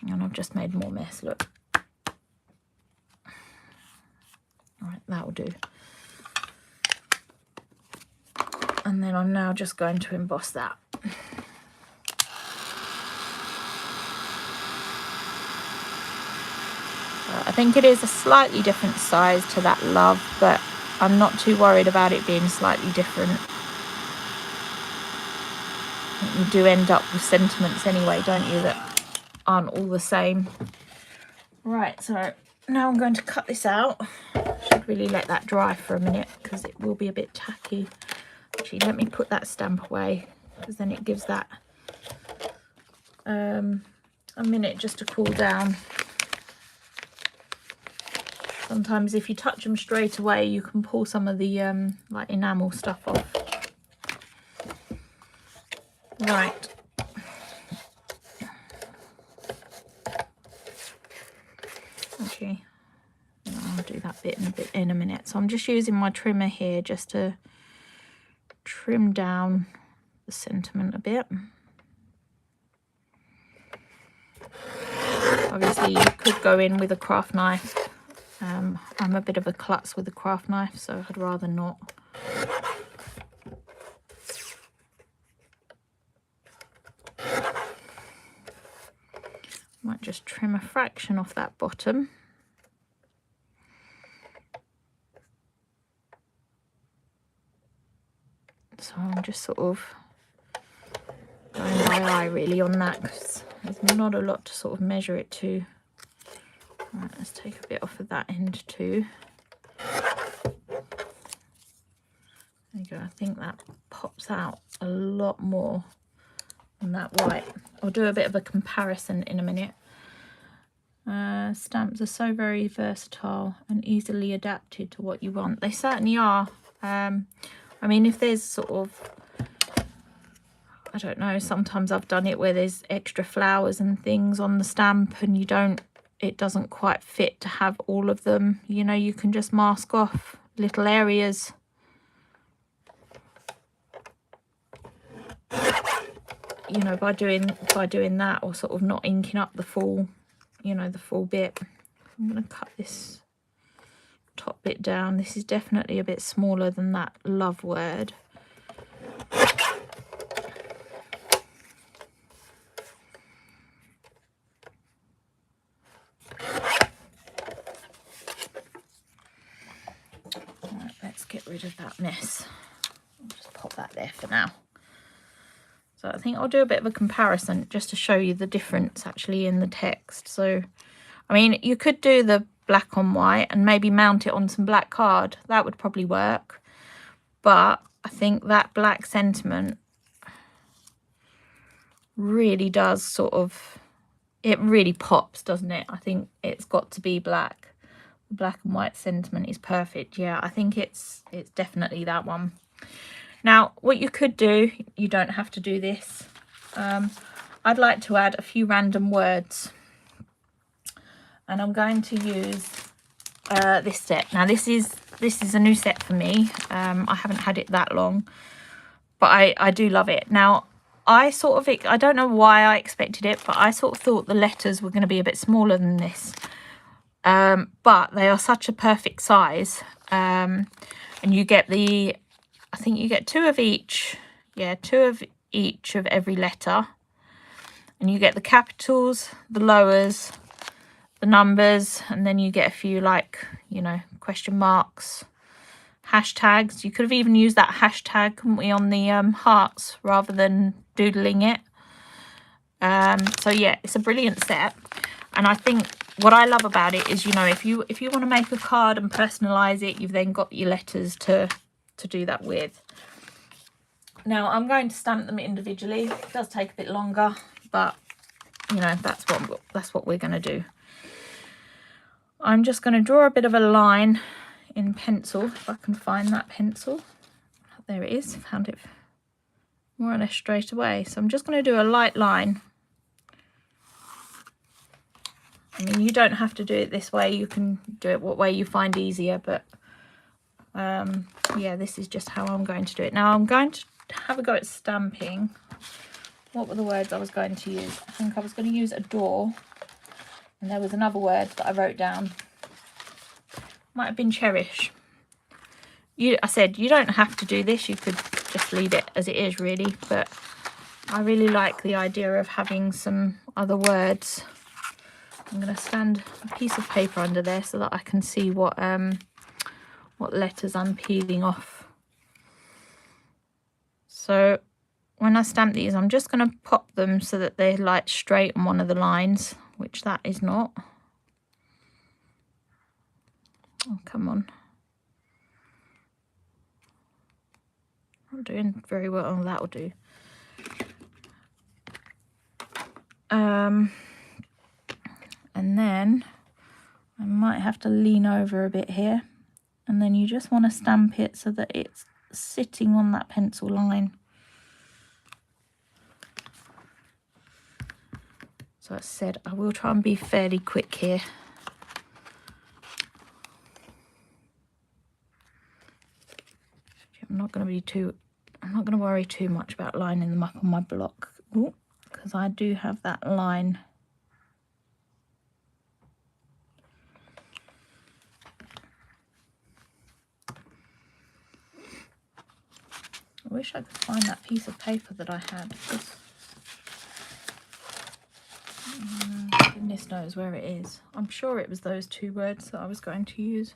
And I've just made more mess, look. Right, that'll do. And then I'm now just going to emboss that. I think it is a slightly different size to that love, but I'm not too worried about it being slightly different. You do end up with sentiments anyway, don't you, that aren't all the same. Right, so now I'm going to cut this out. Should really let that dry for a minute because it will be a bit tacky. Actually, let me put that stamp away because then it gives that a minute just to cool down. Sometimes if you touch them straight away, you can pull some of the like enamel stuff off. Right. Actually, I'll do that bit in a minute. So I'm just using my trimmer here just to trim down the sentiment a bit. Obviously, you could go in with a craft knife. I'm a bit of a klutz with a craft knife, so I'd rather not. Might just trim a fraction off that bottom. So I'm just sort of going by eye really on that because there's not a lot to sort of measure it to. Right, let's take a bit off of that end too. There you go. I think that pops out a lot more than that white. I'll do a bit of a comparison in a minute. Stamps are so very versatile and easily adapted to what you want. They certainly are. I mean, if there's sort of, I don't know, sometimes I've done it where there's extra flowers and things on the stamp and it doesn't quite fit to have all of them. You know, you can just mask off little areas. You know, by doing that, or sort of not inking up the full, you know, the full bit. I'm going to cut this top bit down. This is definitely a bit smaller than that love word. Right, let's get rid of that mess. I'll just pop that there for now. So I think I'll do a bit of a comparison just to show you the difference actually in the text. So, I mean, you could do the black on white and maybe mount it on some black card. That would probably work. But I think that black sentiment really does sort of, it really pops, doesn't it? I think it's got to be black. The black and white sentiment is perfect. Yeah, I think it's definitely that one. Now, what you could do, you don't have to do this. I'd like to add a few random words. And I'm going to use this set. Now, this is a new set for me. I haven't had it that long, but I do love it. Now, I don't know why I expected it, but I sort of thought the letters were going to be a bit smaller than this. But they are such a perfect size. And you get I think you get 2 of each. Yeah, 2 of each of every letter. And you get the capitals, the lowers, the numbers, and then you get a few, like, you know, question marks, hashtags. You could have even used that hashtag, couldn't we, on the hearts rather than doodling it. So yeah, it's a brilliant set. And I think what I love about it is, you know, if you want to make a card and personalize it, you've then got your letters to do that with. Now, I'm going to stamp them individually. It does take a bit longer, but you know, that's what we're going to do. I'm just going to draw a bit of a line in pencil, if I can find that pencil. There it is. Found it more or less straight away. So I'm just going to do a light line. I mean, you don't have to do it this way. You can do it what way you find easier, but yeah, this is just how I'm going to do it. Now I'm going to have a go at stamping. what were the words I was going to use? I think I was going to use adore, and there was another word that I wrote down. Might have been cherish. I said you don't have to do this, you could just leave it as it is really, but I really like the idea of having some other words. I'm going to stand a piece of paper under there so that I can see what letters I'm peeling off. So when I stamp these, I'm just going to pop them so that they're like straight on one of the lines, which that is not. Oh, come on. Not doing very well. Oh, that'll do. And then I might have to lean over a bit here, and then you just want to stamp it so that it's sitting on that pencil line. So I said I will try and be fairly quick here. I'm not going to worry too much about lining them up on my block, because I do have that line. I wish I could find that piece of paper that I had. Goodness knows where it is. I'm sure it was those two words that I was going to use.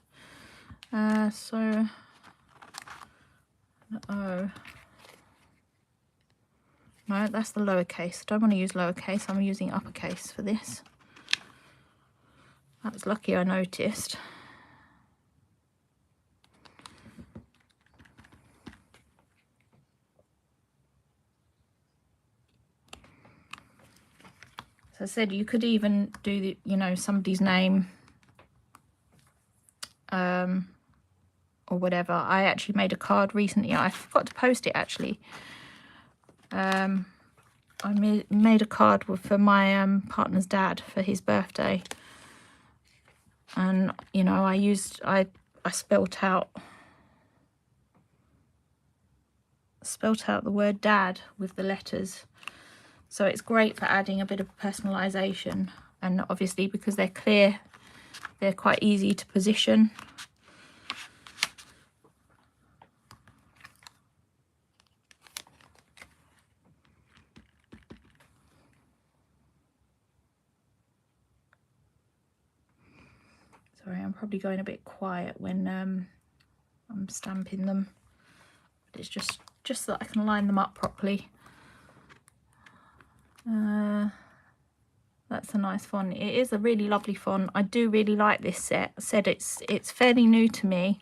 So the O. No, that's the lowercase. I don't want to use lowercase. I'm using uppercase for this. That was lucky I noticed. So I said you could even do the, somebody's name, or whatever. I actually made a card recently. I forgot to post it actually. I made a card for my partner's dad for his birthday, and I spelt out the word dad with the letters. So it's great for adding a bit of personalization, and obviously because they're clear, they're quite easy to position. Sorry, I'm probably going a bit quiet when I'm stamping them, but it's just so that I can line them up properly. That's a nice font. It is a really lovely font. I do really like this set. I said it's fairly new to me,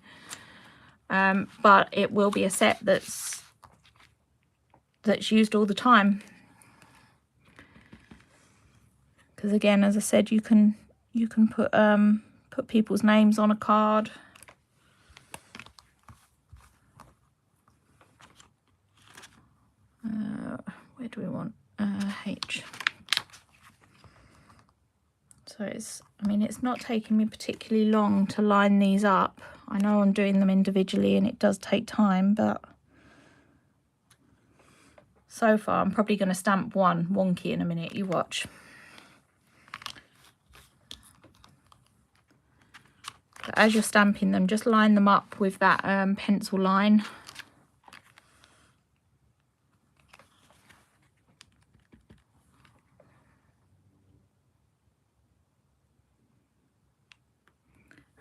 but it will be a set that's used all the time. Because again, as I said, you can put people's names on a card. Where do we want H? So it's not taking me particularly long to line these up. I know I'm doing them individually and it does take time, but so far I'm probably going to stamp one wonky in a minute. You watch. But as you're stamping them, just line them up with that pencil line.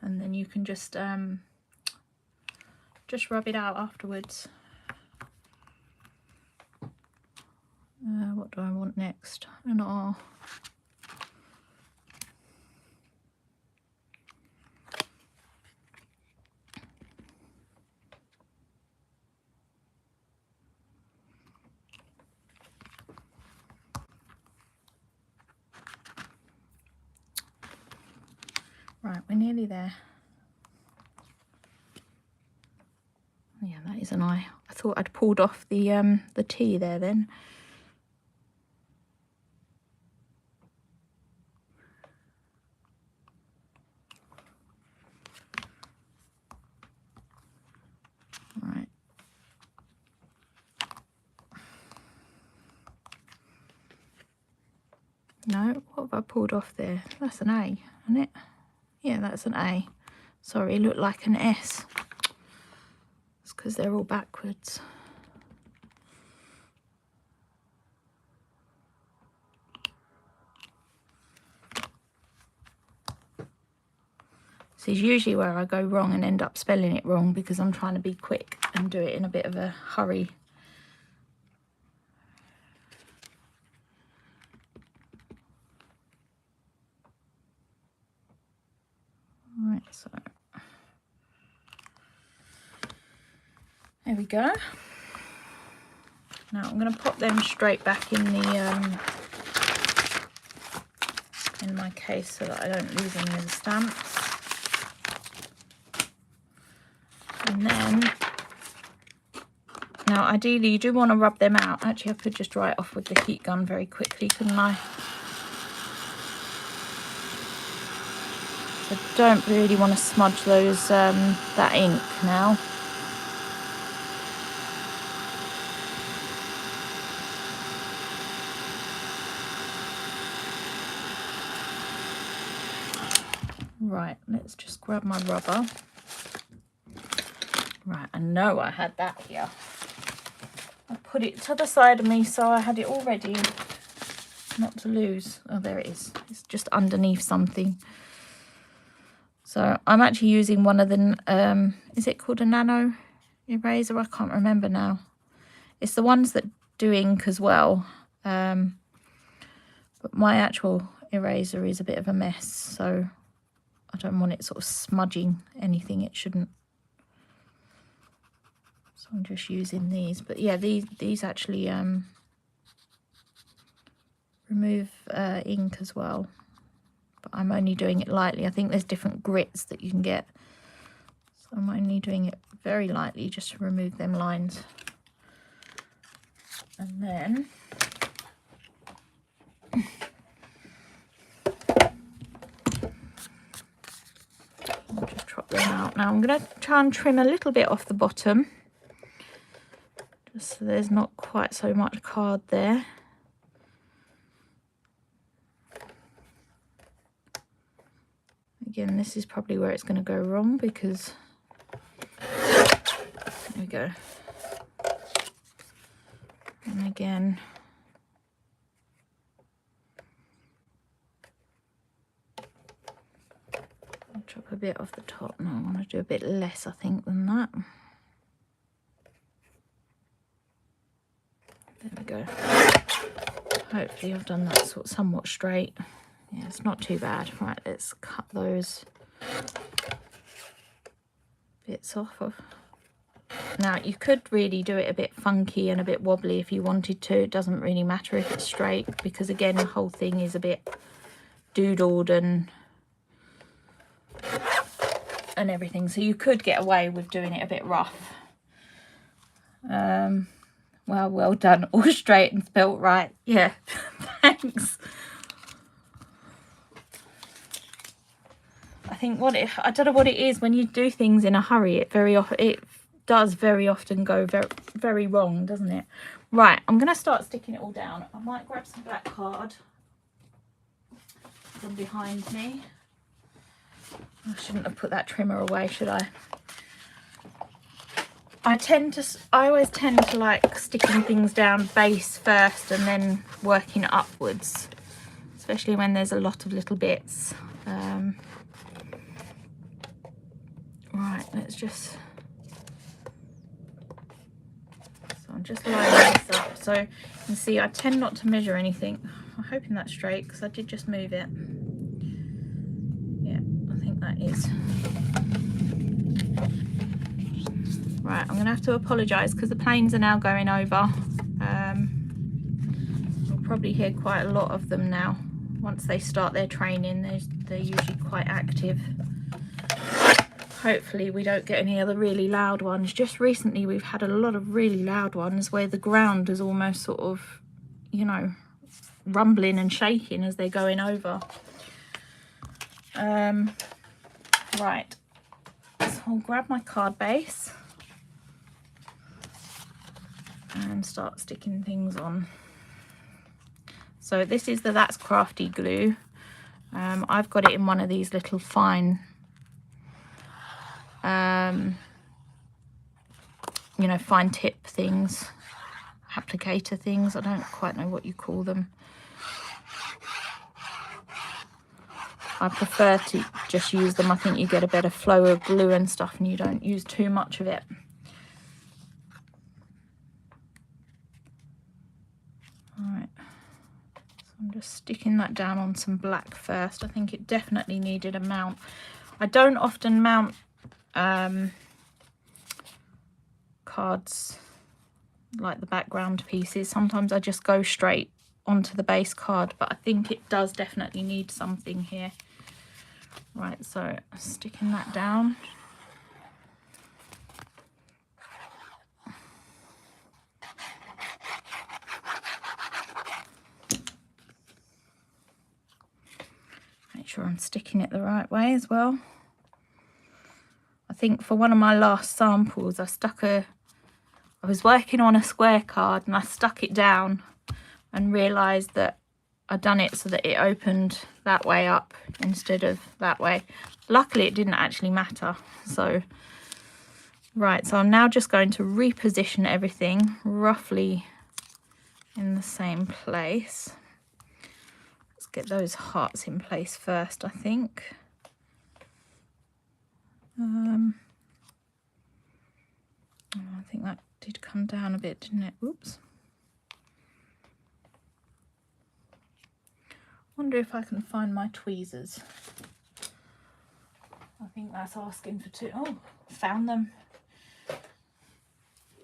And then you can just rub it out afterwards. What do I want next? An R. Right, we're nearly there. Yeah, that is an I. I thought I'd pulled off the T there then. Right. No, what have I pulled off there? That's an A, isn't it? Yeah, that's an A. Sorry, it looked like an S. It's because they're all backwards. This is usually where I go wrong and end up spelling it wrong because I'm trying to be quick and do it in a bit of a hurry. Right, so there we go. Now I'm going to pop them straight back in the in my case so that I don't lose any of the stamps. And then, now ideally you do want to rub them out. Actually, I could just dry it off with the heat gun very quickly, couldn't I? So don't really want to smudge those that ink now. Right, let's just grab my rubber. Right, I know I had that here. I put it to the side of me so I had it all ready, not to lose. Oh, there it is. It's just underneath something. So I'm actually using one of the, is it called a nano eraser? I can't remember now. It's the ones that do ink as well. But my actual eraser is a bit of a mess, so I don't want it sort of smudging anything it shouldn't. So I'm just using these. But yeah, these actually remove ink as well. But I'm only doing it lightly. I think there's different grits that you can get. So I'm only doing it very lightly just to remove them lines. And then I'll just chop them out. Now I'm going to try and trim a little bit off the bottom, just so there's not quite so much card there. Again, this is probably where it's going to go wrong because, there we go. And again, I'll chop a bit off the top. No, I want to do a bit less, I think, than that. There we go. Hopefully I've done that sort of somewhat straight. Yeah, it's not too bad. Right, let's cut those bits off of. Now, you could really do it a bit funky and a bit wobbly if you wanted to. It doesn't really matter if it's straight because, again, the whole thing is a bit doodled and everything. So you could get away with doing it a bit rough. Well done. All straight and spelt right. Yeah, thanks. I think I don't know what it is when you do things in a hurry. It does very often go very, very wrong, doesn't it? Right, I'm going to start sticking it all down. I might grab some black card from behind me. I shouldn't have put that trimmer away, should I? I always tend to like sticking things down base first and then working upwards, especially when there's a lot of little bits. Right, let's just, so I'm just lining this up. So you can see I tend not to measure anything. I'm hoping that's straight because I did just move it. Yeah, I think that is. Right, I'm going to have to apologise because the planes are now going over. You'll probably hear quite a lot of them now. Once they start their training, they're usually quite active. Hopefully we don't get any other really loud ones. Just recently we've had a lot of really loud ones where the ground is almost sort of, you know, rumbling and shaking as they're going over. Right, so I'll grab my card base and start sticking things on. So this is the That's Crafty glue. I've got it in one of these little fine, you know, fine tip things, applicator things. I don't quite know what you call them. I prefer to just use them. I think you get a better flow of glue and stuff, and you don't use too much of it. All right, so I'm just sticking that down on some black first. I think it definitely needed a mount. I don't often mount cards like the background pieces. Sometimes I just go straight onto the base card, but I think it does definitely need something here. Right, so sticking that down. Make sure I'm sticking it the right way as well. I think for one of my last samples, I was working on a square card and I stuck it down and realised that I'd done it so that it opened that way up instead of that way. Luckily, it didn't actually matter. So, right, so I'm now just going to reposition everything roughly in the same place. Let's get those hearts in place first, I think. I think that did come down a bit, didn't it? Oops. Wonder if I can find my tweezers. I think that's asking for two. Oh, found them. I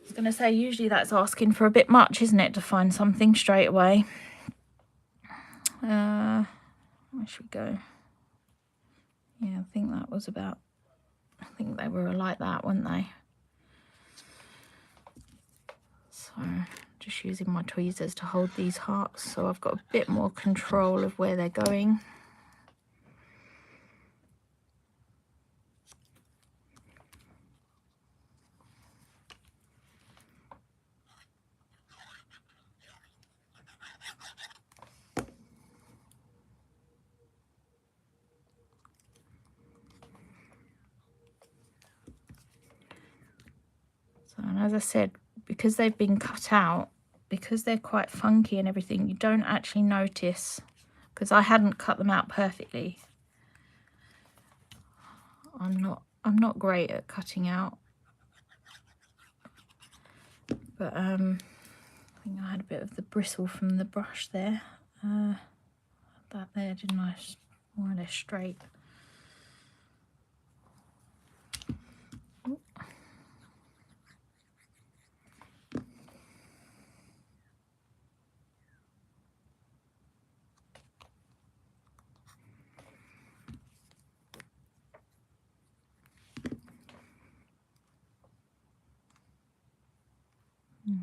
was going to say, usually that's asking for a bit much, isn't it, to find something straight away. Where should we go? Yeah, I think that was about, I think they were like that, weren't they? So just using my tweezers to hold these hearts so I've got a bit more control of where they're going. So, and as I said, because they've been cut out, because they're quite funky and everything, you don't actually notice, because I hadn't cut them out perfectly. I'm not great at cutting out, but I think I had a bit of the bristle from the brush there. That there, didn't I? More or less straight.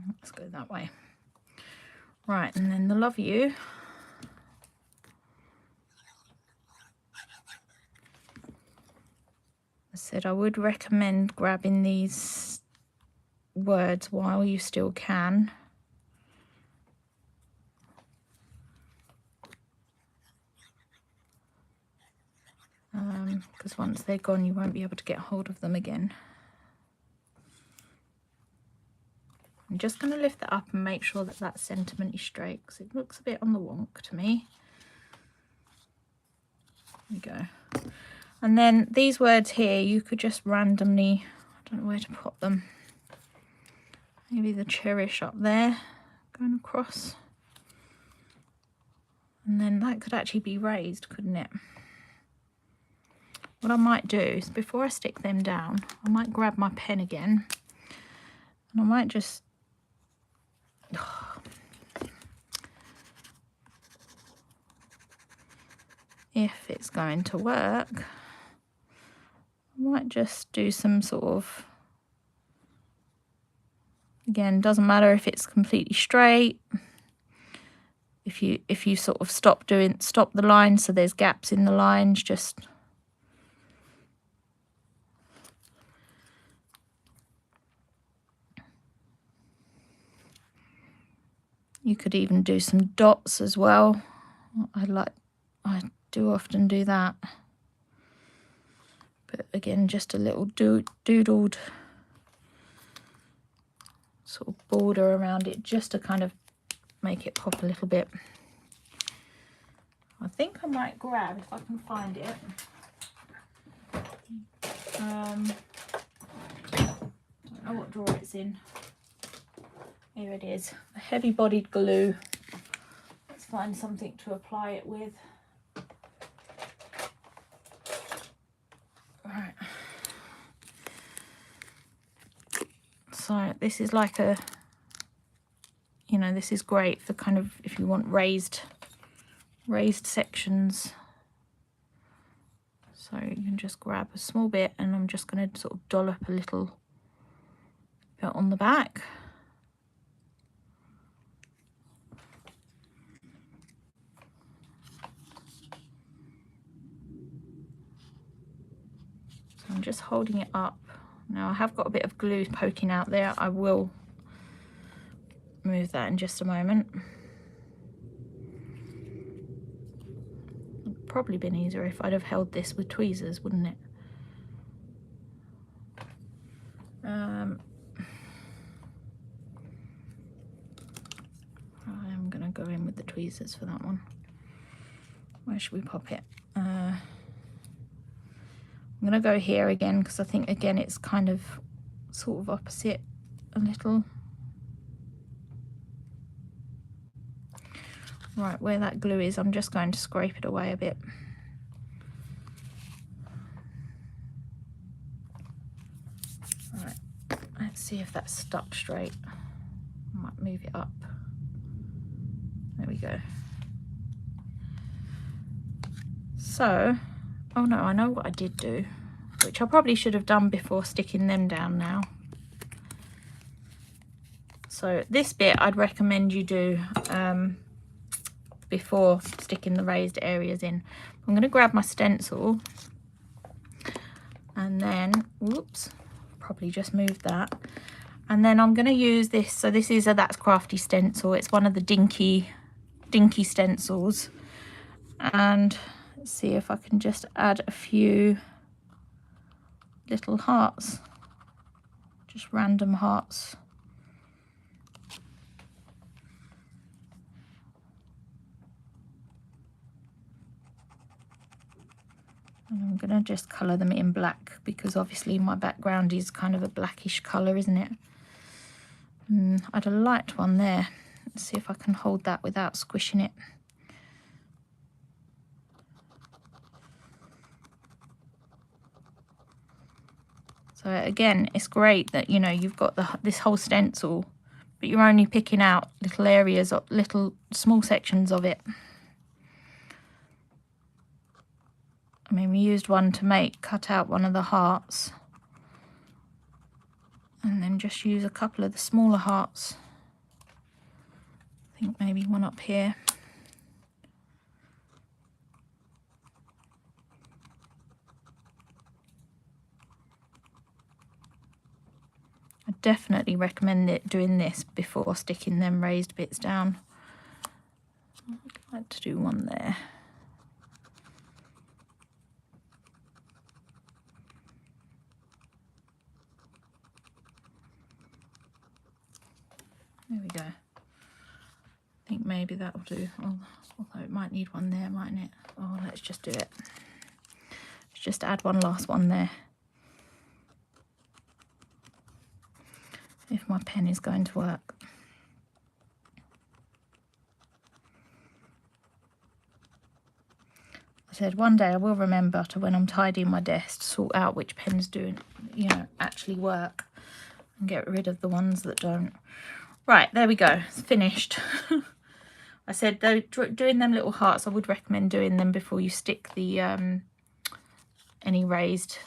Let's go that way. Right, and then the love you. I said I would recommend grabbing these words while you still can. Because once they're gone, you won't be able to get hold of them again. I'm just going to lift that up and make sure that that's sentimentally straight, because it looks a bit on the wonk to me. There we go. And then these words here, you could just randomly, I don't know where to put them. Maybe the cherish up there, going across. And then that could actually be raised, couldn't it? What I might do is, before I stick them down, I might grab my pen again. And I might just... if it's going to work, I might just do some sort of... Again, doesn't matter if it's completely straight. If you sort of stop the line so there's gaps in the lines, just You could even do some dots as well. I do often do that. But again, just a little doodled sort of border around it, just to kind of make it pop a little bit. I think I might grab, if I can find it, don't know what drawer it's in. Here it is, a heavy bodied glue. Let's find something to apply it with. Right. So this is like a, you know, this is great for kind of if you want raised sections. So you can just grab a small bit, and I'm just going to sort of dollop a little bit on the back. So I'm just holding it up. Now I have got a bit of glue poking out there. I will move that in just a moment. It'd probably been easier if I'd have held this with tweezers, wouldn't it? I'm gonna go in with the tweezers for that one. Where should we pop it? I'm gonna go here again, because I think again it's kind of sort of opposite a little. Right, where that glue is, I'm just going to scrape it away a bit. Right, let's see if that's stuck straight. I might move it up. There we go. So, oh no, I know what I did do, which I probably should have done before sticking them down now. So this bit I'd recommend you do before sticking the raised areas in. I'm going to grab my stencil, and then, whoops, probably just moved that. And then I'm going to use this. So this is a That's Crafty stencil. It's one of the dinky stencils. And let's see if I can just add a few little hearts, just random hearts. And I'm going to just colour them in black, because obviously my background is kind of a blackish colour, isn't it? I'd a light one there. Let's see if I can hold that without squishing it. So again, it's great that, you know, you've got this whole stencil, but you're only picking out little areas, little small sections of it. I mean, we used one to cut out one of the hearts, and then just use a couple of the smaller hearts. I think maybe one up here. I definitely recommend doing this before sticking them raised bits down. I'd like to do one there. There we go. I think maybe that'll do. Although it might need one there, mightn't it? Oh, let's just do it. Let's just add one last one there. If my pen is going to work. I said one day I will remember to, when I'm tidying my desk, sort out which pens do, you know, actually work, and get rid of the ones that don't. Right, there we go, it's finished. I said though, doing them little hearts, I would recommend doing them before you stick the any raised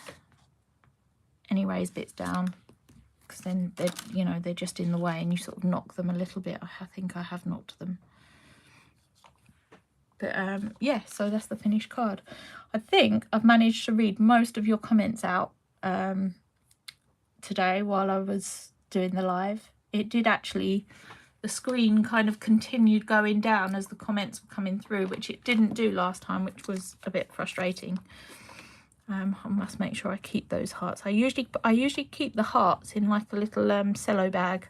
bits down, because then they're, you know, they're just in the way and you sort of knock them a little bit. I think I have knocked them. But yeah, so that's the finished card. I think I've managed to read most of your comments out today while I was doing the live. It did actually screen kind of continued going down as the comments were coming through, which it didn't do last time, which was a bit frustrating. I must make sure I keep those hearts. I usually keep the hearts in like a little cello bag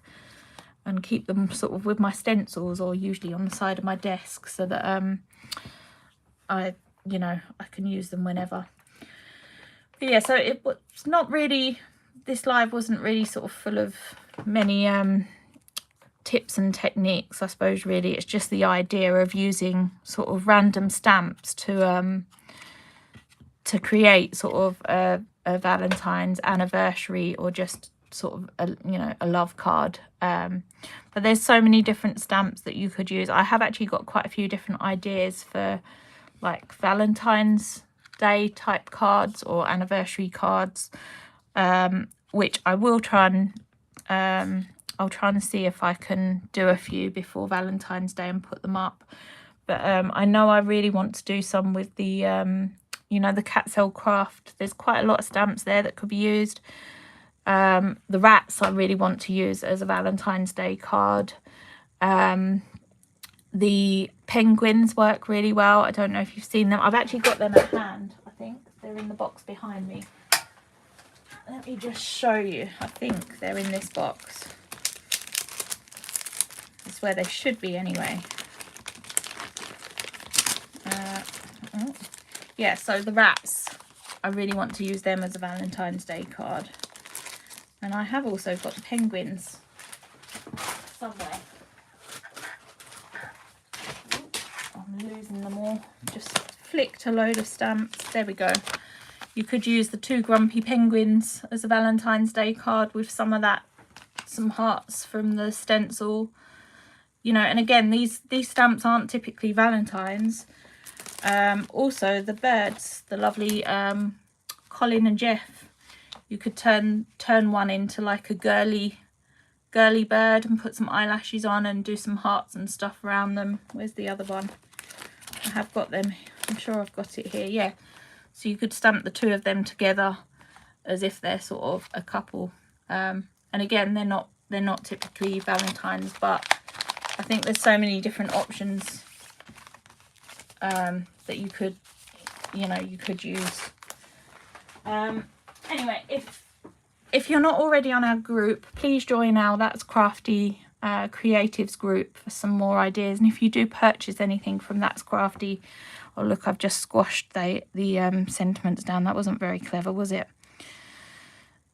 and keep them sort of with my stencils, or usually on the side of my desk, so that I can use them whenever. But yeah, so it was not really, this live wasn't really sort of full of many tips and techniques, I suppose. Really, it's just the idea of using sort of random stamps to create sort of a Valentine's anniversary, or just sort of a love card. But there's so many different stamps that you could use. I have actually got quite a few different ideas for like Valentine's Day type cards or anniversary cards, which I will try and I'll try and see if I can do a few before Valentine's Day and put them up. But I know I really want to do some with the the cat cell craft. There's quite a lot of stamps there that could be used. The rats I really want to use as a Valentine's Day card. The penguins work really well. I don't know if you've seen them. I've actually got them at hand. I think they're in the box behind me. Let me just show you. I think they're in this box. That's where they should be anyway. Yeah, so the rats, I really want to use them as a Valentine's Day card. And I have also got the penguins somewhere. I'm losing them all. Just flicked a load of stamps. There we go. You could use the 2 grumpy penguins as a Valentine's Day card with some of that, some hearts from the stencil. And again, these stamps aren't typically Valentine's. Also the birds, the lovely Colin and Jeff, you could turn one into like a girly bird and put some eyelashes on and do some hearts and stuff around them. Where's the other one? I have got them. I'm sure I've got it here. Yeah, so you could stamp the 2 of them together as if they're sort of a couple. And again, they're not typically Valentine's, but I think there's so many different options that you could use. Anyway, if you're not already on our group, please join our That's Crafty creatives group for some more ideas. And if you do purchase anything from That's Crafty, oh look, I've just squashed the sentiments down. That wasn't very clever, was it?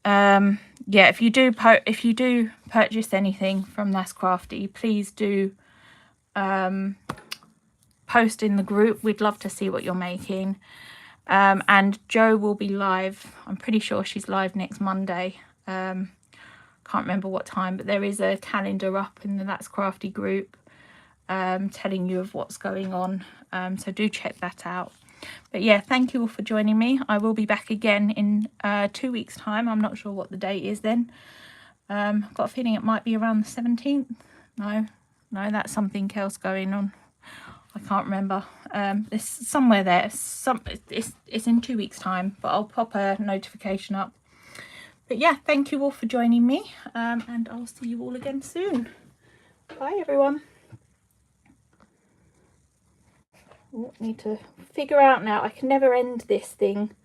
Yeah, if you do purchase anything from That's Crafty, please do post in the group. We'd love to see what you're making. And Jo will be live. I'm pretty sure she's live next Monday. Can't remember what time, but there is a calendar up in the That's Crafty group telling you of what's going on. So do check that out. But yeah, thank you all for joining me. I will be back again in 2 weeks' time. I'm not sure what the date is then. I've got a feeling it might be around the 17th. No, that's something else going on. I can't remember. It's somewhere there. It's in 2 weeks' time, but I'll pop a notification up. But yeah, thank you all for joining me, and I'll see you all again soon. Bye, everyone. Need to figure out now. I can never end this thing.